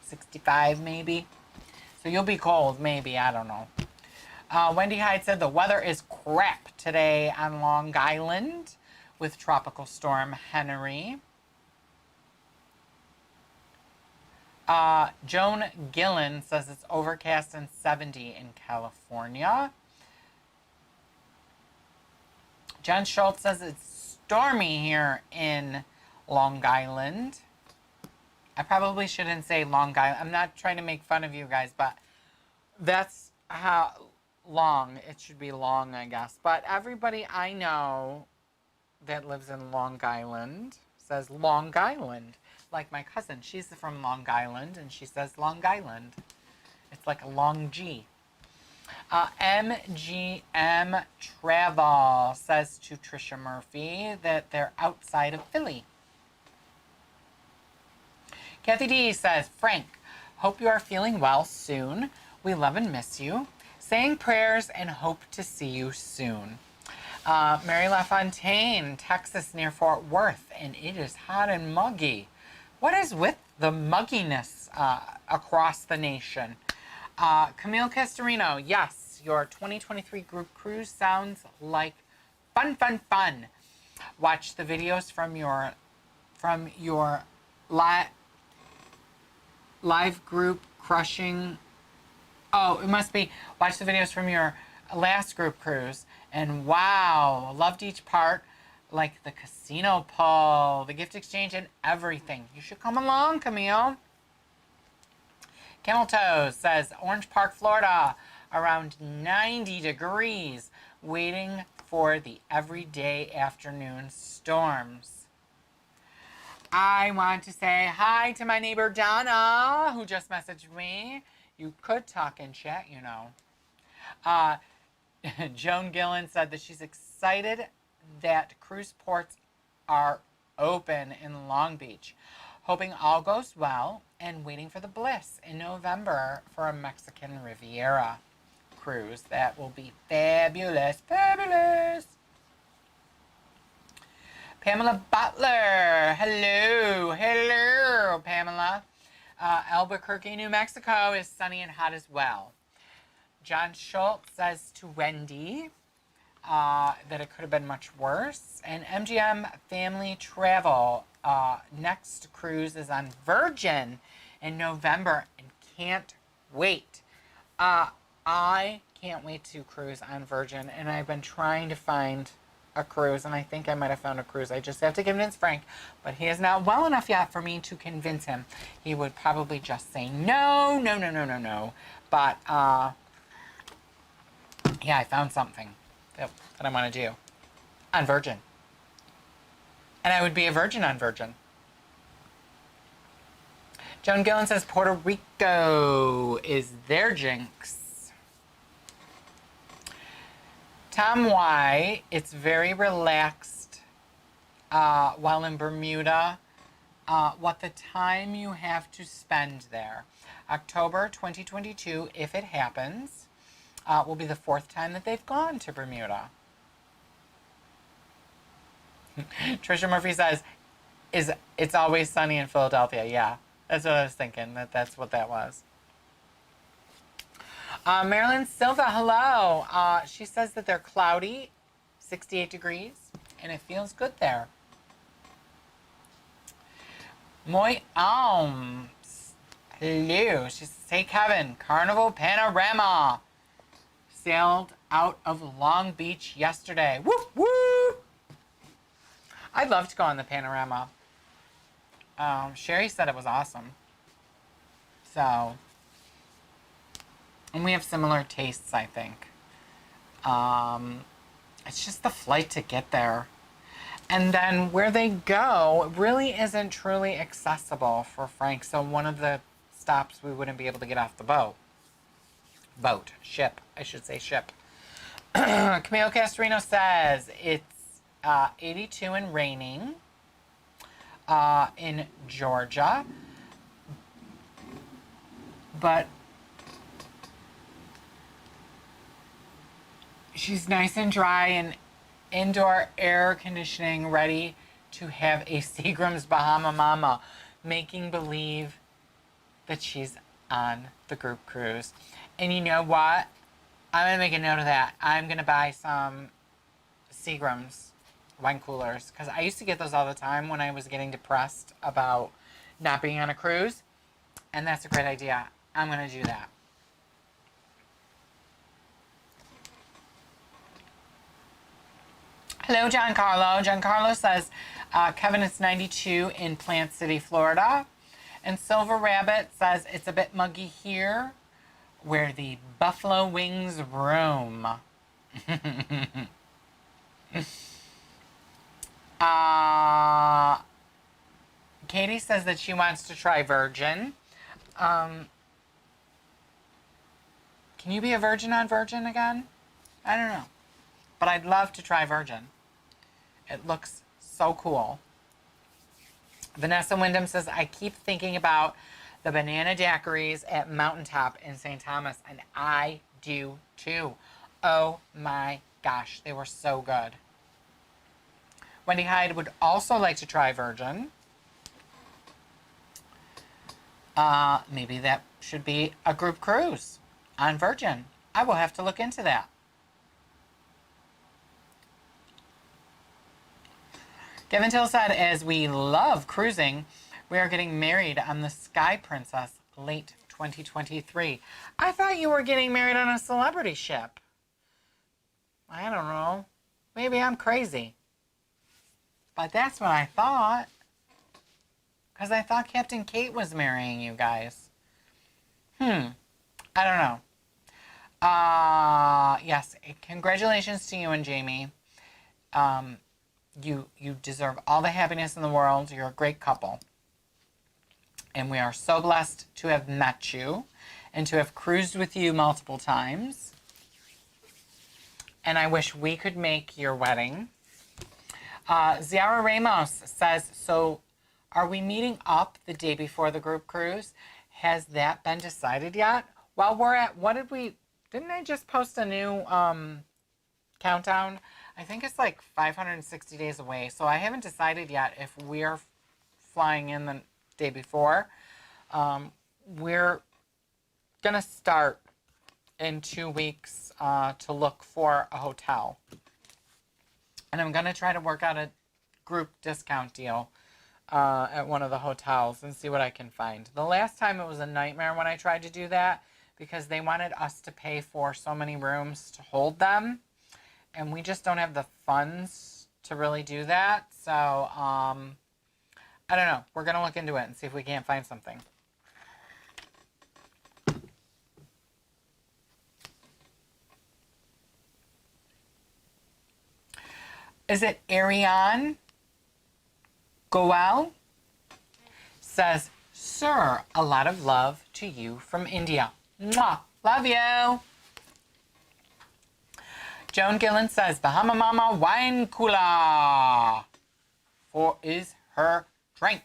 65 maybe. So you'll be cold maybe, I don't know. Wendy Hyde said the weather is crap today on Long Island with Tropical Storm Henry. Joan Gillen says it's overcast and 70 in California. Jen Schultz says it's stormy here in Long Island. I probably shouldn't say Long Island. I'm not trying to make fun of you guys, but that's how long. It should be long, I guess. But everybody I know that lives in Long Island says Long Island. Like my cousin, she's from Long Island, and she says Long Island. It's like a long G. MGM Travel says to Trisha Murphy that they're outside of Philly. Kathy D says, Frank, hope you are feeling well soon. We love and miss you. Saying prayers and hope to see you soon. Mary LaFontaine, Texas near Fort Worth, and it is hot and muggy. What is with the mugginess across the nation? Camille Castorino, yes, your 2023 group cruise sounds like fun, fun, fun. Watch the videos from your live group crushing. Oh, it must be watch the videos from your last group cruise. And wow, loved each part, like the casino pull, the gift exchange, and everything. You should come along, Camille. Camel Toes says, Orange Park, Florida, around 90 degrees, waiting for the everyday afternoon storms. I want to say hi to my neighbor Donna, who just messaged me. You could talk and chat, you know. Joan Gillen said that she's excited that cruise ports are open in Long Beach, hoping all goes well and waiting for the bliss in November for a Mexican Riviera cruise. That will be fabulous, fabulous. Pamela Butler, hello, Pamela. Albuquerque, New Mexico is sunny and hot as well. John Schultz says to Wendy that it could have been much worse. And MGM Family Travel, next cruise is on Virgin in November and can't wait. I can't wait to cruise on Virgin, and I've been trying to find a cruise, and I think I might have found a cruise. I just have to convince Frank, but he is not well enough yet for me to convince him. He would probably just say no. But yeah, I found something that I want to do on Virgin. And I would be a virgin on Virgin. Joan Gillen says Puerto Rico is their jinx. Tom Y, it's very relaxed while in Bermuda. What the time you have to spend there. October 2022, if it happens, will be the 4th time that they've gone to Bermuda. Trisha Murphy says, it's always sunny in Philadelphia. Yeah, that's what I was thinking, that's what that was. Marilyn Silva, hello. She says that they're cloudy, 68 degrees, and it feels good there. Moy Alms, hello. She says, hey Kevin, Carnival Panorama sailed out of Long Beach yesterday. Whoop, whoop. I'd love to go on the Panorama. Sherry said it was awesome. So, and we have similar tastes, I think. It's just the flight to get there. And then where they go really isn't truly accessible for Frank. So one of the stops we wouldn't be able to get off the boat Boat. Ship. I should say ship. Camille Castorino says it's 82 and raining in Georgia. But she's nice and dry and indoor air conditioning, ready to have a Seagram's Bahama Mama, making believe that she's on the group cruise. And you know what? I'm going to make a note of that. I'm going to buy some Seagram's wine coolers, because I used to get those all the time when I was getting depressed about not being on a cruise. And that's a great idea. I'm going to do that. Hello, Giancarlo. Giancarlo says, Kevin, it's 92 in Plant City, Florida. And Silver Rabbit says, it's a bit muggy here where the buffalo wings roam. Katie says that she wants to try virgin. Can you be a virgin on virgin again? I don't know. But I'd love to try virgin. It looks so cool. Vanessa Wyndham says, I keep thinking about the banana daiquiris at Mountaintop in St. Thomas, and I do too. Oh my gosh, they were so good. Wendy Hyde would also like to try virgin. Maybe that should be a group cruise on virgin. I will have to look into that. Kevin Till said, as we love cruising, we are getting married on the Sky Princess late 2023. I thought you were getting married on a celebrity ship. I don't know. Maybe I'm crazy. But that's what I thought. Because I thought Captain Kate was marrying you guys. I don't know. Yes, congratulations to you and Jamie. You deserve all the happiness in the world. You're a great couple. And we are so blessed to have met you and to have cruised with you multiple times. And I wish we could make your wedding. Ziara Ramos says, so are we meeting up the day before the group cruise? Has that been decided yet? Well, we're at, didn't I just post a new countdown? I think it's like 560 days away. So I haven't decided yet if we're flying in the day before. We're going to start in 2 weeks to look for a hotel. And I'm going to try to work out a group discount deal at one of the hotels and see what I can find. The last time it was a nightmare when I tried to do that because they wanted us to pay for so many rooms to hold them. And we just don't have the funds to really do that. So, I don't know. We're going to look into it and see if we can't find something. Is it Ariane Goel? Says, sir, a lot of love to you from India. Mwah! Love you. Joan Gillen says, Bahama Mama wine cooler is her drink.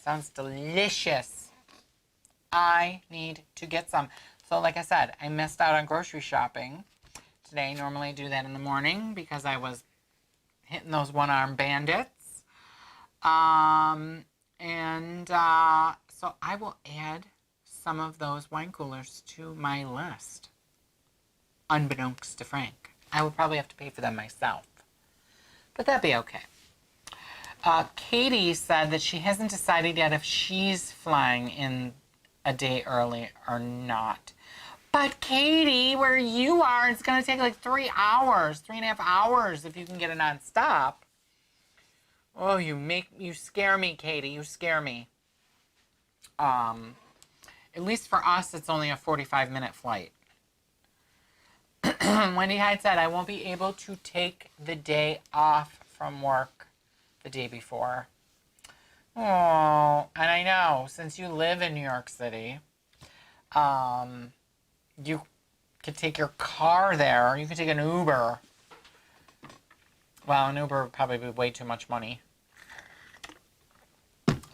Sounds delicious. I need to get some. So like I said, I missed out on grocery shopping today. Normally I do that in the morning because I was hitting those one-armed bandits. So I will add some of those wine coolers to my list. Unbeknownst to Frank. I will probably have to pay for them myself. But that'd be okay. Katie said that she hasn't decided yet if she's flying in a day early or not. But Katie, where you are, it's going to take like 3 hours, 3.5 hours if you can get it non-stop. Oh, you scare me, Katie. You scare me. At least for us, it's only a 45-minute flight. Wendy Hyde said, I won't be able to take the day off from work the day before. Oh, and I know, since you live in New York City, you could take your car there. You could take an Uber. Well, an Uber would probably be way too much money.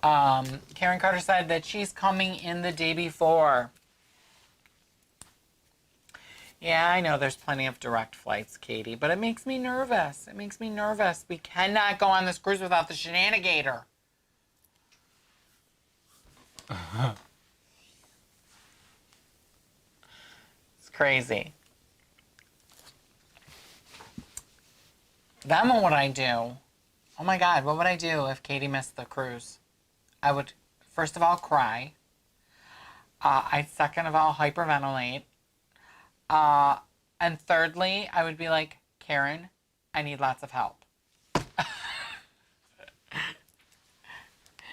Karen Carter said that she's coming in the day before. Yeah, I know there's plenty of direct flights, Katie, but it makes me nervous. It makes me nervous. We cannot go on this cruise without the shenanigator. It's crazy. Then what would I do? Oh my God, what would I do if Katie missed the cruise? I would, first of all, cry. I'd second of all, hyperventilate. And thirdly, I would be like, Karen, I need lots of help.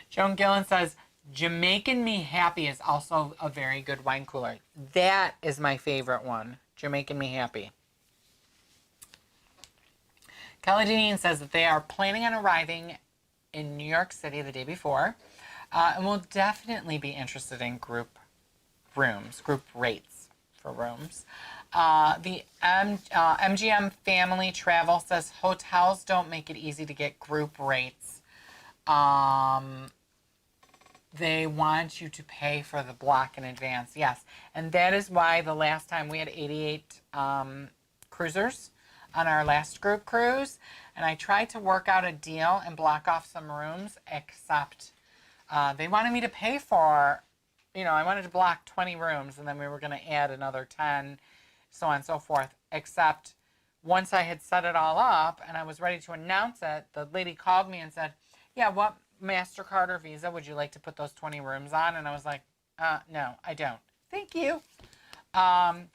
Joan Gillen says, Jamaican Me Happy is also a very good wine cooler. That is my favorite one. Jamaican Me Happy. Kelly Deneen says that they are planning on arriving in New York City the day before, and will definitely be interested in group rooms, group rates for rooms. The MGM Family Travel says hotels don't make it easy to get group rates. They want you to pay for the block in advance. Yes, and that is why the last time we had 88 cruisers on our last group cruise, and I tried to work out a deal and block off some rooms, except they wanted me to pay for, I wanted to block 20 rooms, and then we were going to add another 10, so on and so forth, except once I had set it all up and I was ready to announce it, the lady called me and said, yeah, what MasterCard or Visa would you like to put those 20 rooms on? And I was like, no, I don't. Thank you.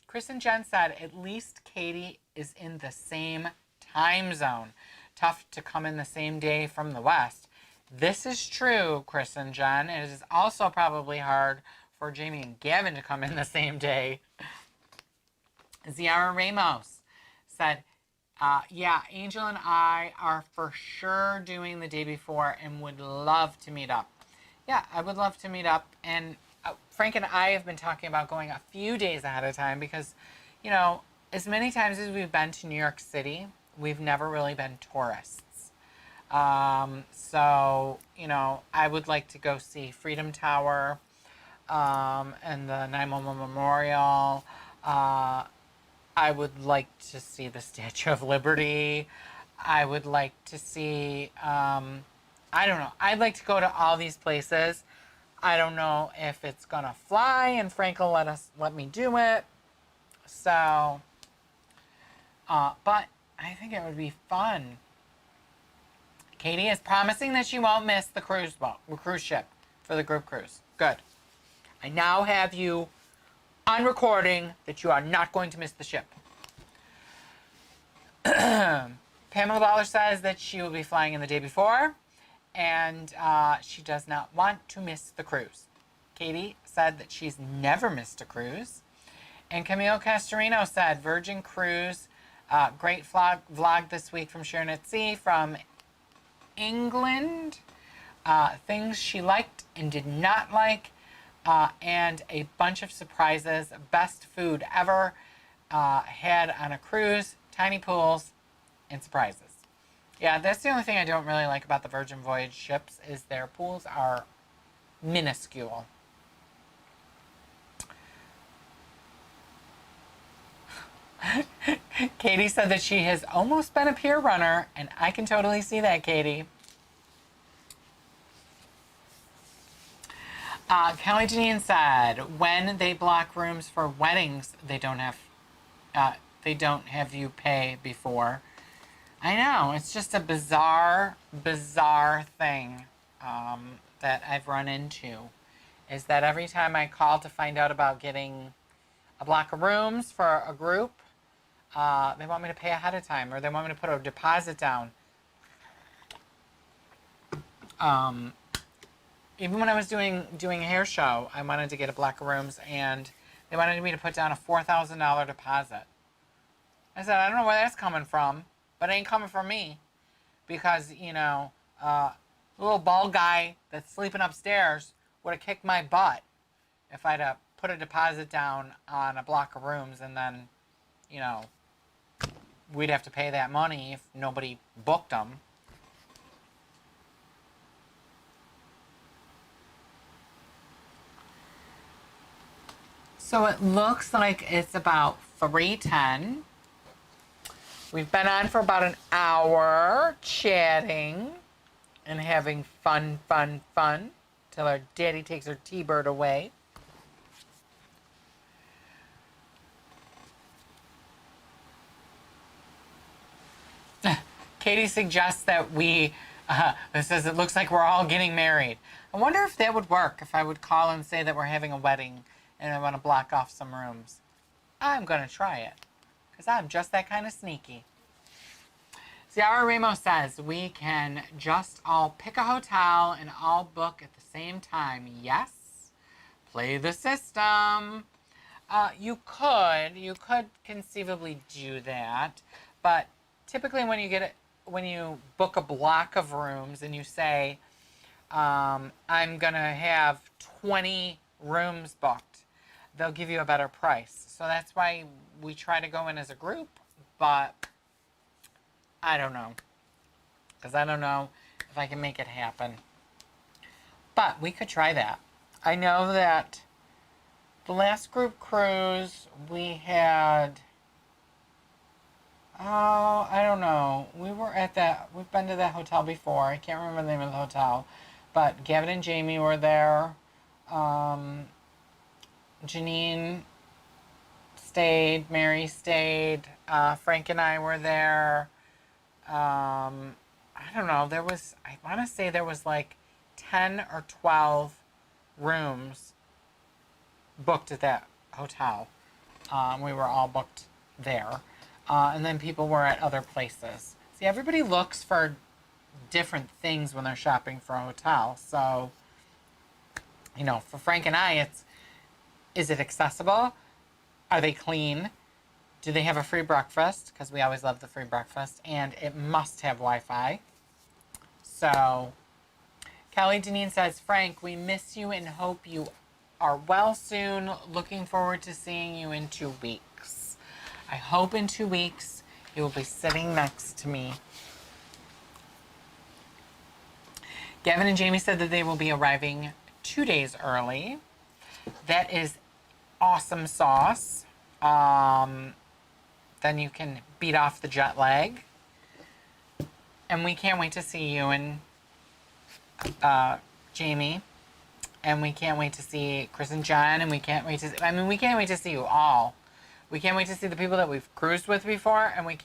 Chris and Jen said, at least Katie is in the same time zone. Tough to come in the same day from the West. This is true, Chris and Jen. It is also probably hard for Jamie and Gavin to come in the same day. Ziara Ramos said, yeah, Angel and I are for sure doing the day before and would love to meet up. Yeah, I would love to meet up. And Frank and I have been talking about going a few days ahead of time because, as many times as we've been to New York City, we've never really been tourists. So, I would like to go see Freedom Tower and the 9/11 Memorial. I would like to see the Statue of Liberty. I would like to see, I don't know. I'd like to go to all these places. I don't know if it's going to fly and Frank will let me do it. So, but I think it would be fun. Katie is promising that she won't miss the cruise ship for the group cruise. Good. I now have you on recording that you are not going to miss the ship. Pamela Baller says that she will be flying in the day before, and she does not want to miss the cruise. Katie said that she's never missed a cruise. And Camille Castorino said, Virgin Cruise, great vlog this week from Sharon at Sea from England. Things she liked and did not like. And a bunch of surprises. Best food ever had on a cruise, tiny pools, and surprises. Yeah, that's the only thing I don't really like about the Virgin Voyage ships is their pools are minuscule. Katie said that she has almost been a pier runner, and I can totally see that, Katie. Kelly Janine said, when they block rooms for weddings, they don't have you pay before. I know, it's just a bizarre thing that I've run into, is that every time I call to find out about getting a block of rooms for a group, they want me to pay ahead of time, or they want me to put a deposit down. Even when I was doing a hair show, I wanted to get a block of rooms, and they wanted me to put down a $4,000 deposit. I said, I don't know where that's coming from, but it ain't coming from me, because the little bald guy that's sleeping upstairs would have kicked my butt if I'd have put a deposit down on a block of rooms, and then, you know, we'd have to pay that money if nobody booked them. So it looks like it's about 3:10. We've been on for about an hour chatting and having fun till our daddy takes our T-bird away. Katie suggests that we, this says it looks like we're all getting married. I wonder if that would work, if I would call and say that we're having a wedding and I want to block off some rooms. I'm going to try it, because I'm just that kind of sneaky. Ciara Ramos says, we can just all pick a hotel and all book at the same time. Yes, play the system. You could conceivably do that, but typically when you book a block of rooms and you say, I'm gonna have 20 rooms booked, they'll give you a better price. So that's why we try to go in as a group, but I don't know, because I don't know if I can make it happen. But we could try that. I know that the last group cruise we had, oh, I don't know. We've been to that hotel before. I can't remember the name of the hotel. But Gavin and Jamie were there. Janine stayed. Mary stayed. Frank and I were there. I don't know. I want to say there was like 10 or 12 rooms booked at that hotel. We were all booked there. And then people were at other places. See, everybody looks for different things when they're shopping for a hotel. So, you know, for Frank and I, is it accessible? Are they clean? Do they have a free breakfast? Because we always love the free breakfast. And it must have Wi-Fi. So, Kelly Deneen says, Frank, we miss you and hope you are well soon. Looking forward to seeing you in 2 weeks. I hope in 2 weeks you will be sitting next to me. Gavin and Jamie said that they will be arriving 2 days early. That is awesome sauce. Then you can beat off the jet lag. And we can't wait to see you and Jamie. And we can't wait to see Chris and John. And we can't wait to see you all. We can't wait to see the people that we've cruised with before. And we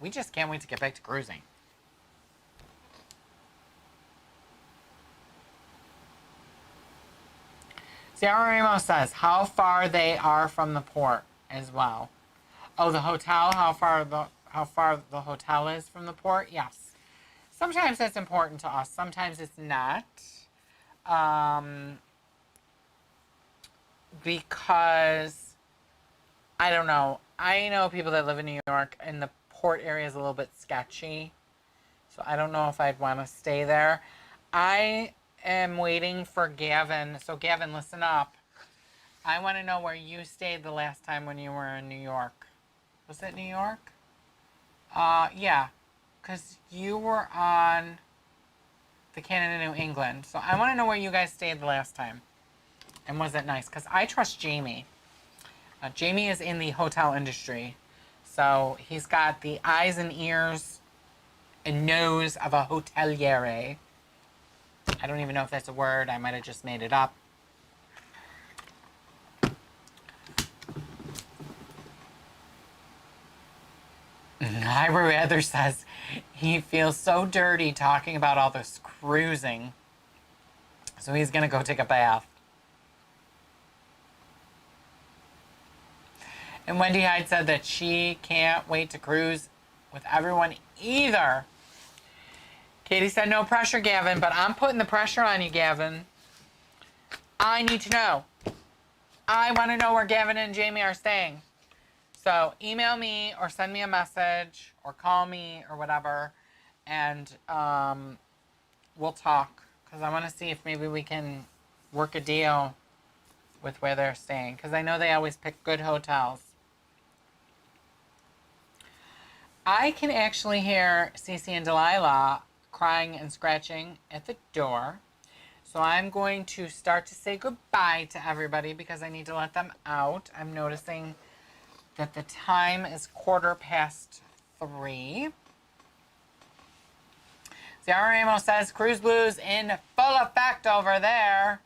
just can't wait to get back to cruising. Ciara Ramos says how far they are from the port as well. Oh, the hotel, how far the hotel is from the port? Yes. Sometimes that's important to us. Sometimes it's not. Because I don't know. I know people that live in New York and the port area is a little bit sketchy. So I don't know if I'd want to stay there. I am waiting for Gavin. So Gavin, listen up. I want to know where you stayed the last time when you were in New York. Was it New York? Yeah. Because you were on the Canada New England. So I want to know where you guys stayed the last time. And was it nice? Because I trust Jamie. Jamie is in the hotel industry. So he's got the eyes and ears and nose of a hoteliere. I don't even know if that's a word. I might have just made it up. Ira Rather says he feels so dirty talking about all this cruising. So he's going to go take a bath. And Wendy Hyde said that she can't wait to cruise with everyone either. Katie said, no pressure, Gavin, but I'm putting the pressure on you, Gavin. I need to know. I want to know where Gavin and Jamie are staying. So email me or send me a message or call me or whatever, and we'll talk, because I want to see if maybe we can work a deal with where they're staying, because I know they always pick good hotels. I can actually hear Cece and Delilah crying and scratching at the door. So I'm going to start to say goodbye to everybody because I need to let them out. I'm noticing that the time is 3:15. Ciara Ramos says, Cruise Blues in full effect over there.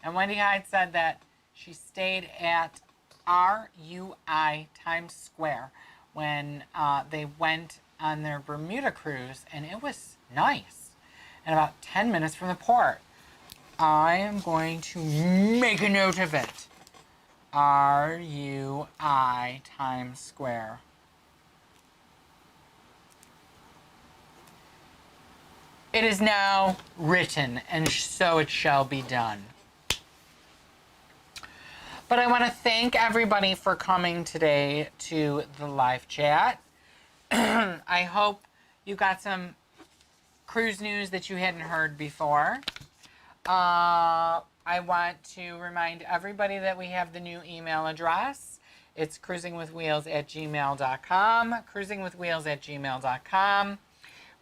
And Wendy Hyde said that she stayed at RUI Times Square when they went on their Bermuda cruise, and it was nice. And about 10 minutes from the port. I am going to make a note of it. RUI Times Square. It is now written, and so it shall be done. But I want to thank everybody for coming today to the live chat. I hope you got some cruise news that you hadn't heard before. I want to remind everybody that we have the new email address. It's cruisingwithwheels@gmail.com. Cruisingwithwheels@gmail.com.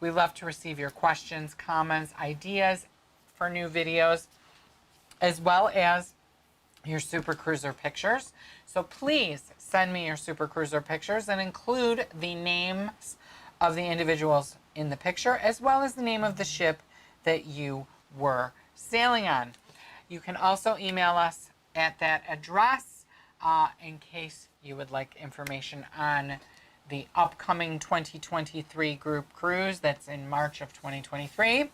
We love to receive your questions, comments, ideas for new videos, as well as your Super Cruiser pictures. So please send me your Super Cruiser pictures and include the names of the individuals in the picture, as well as the name of the ship that you were sailing on. You can also email us at that address in case you would like information on the upcoming 2023 group cruise that's in March of 2023.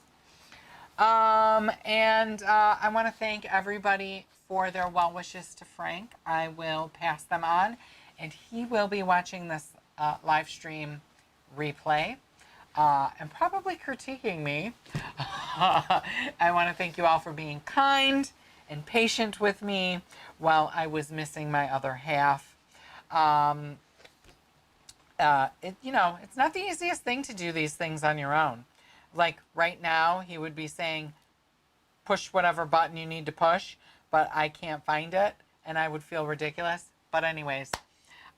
I want to thank everybody for their well wishes to Frank. I will pass them on, and he will be watching this live stream replay and probably critiquing me. I want to thank you all for being kind and patient with me while I was missing my other half. It's not the easiest thing to do these things on your own. Like right now, he would be saying, push whatever button you need to push, but I can't find it, and I would feel ridiculous. But anyways,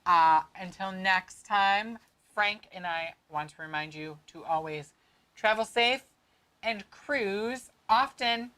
until next time, Frank and I want to remind you to always travel safe and cruise often.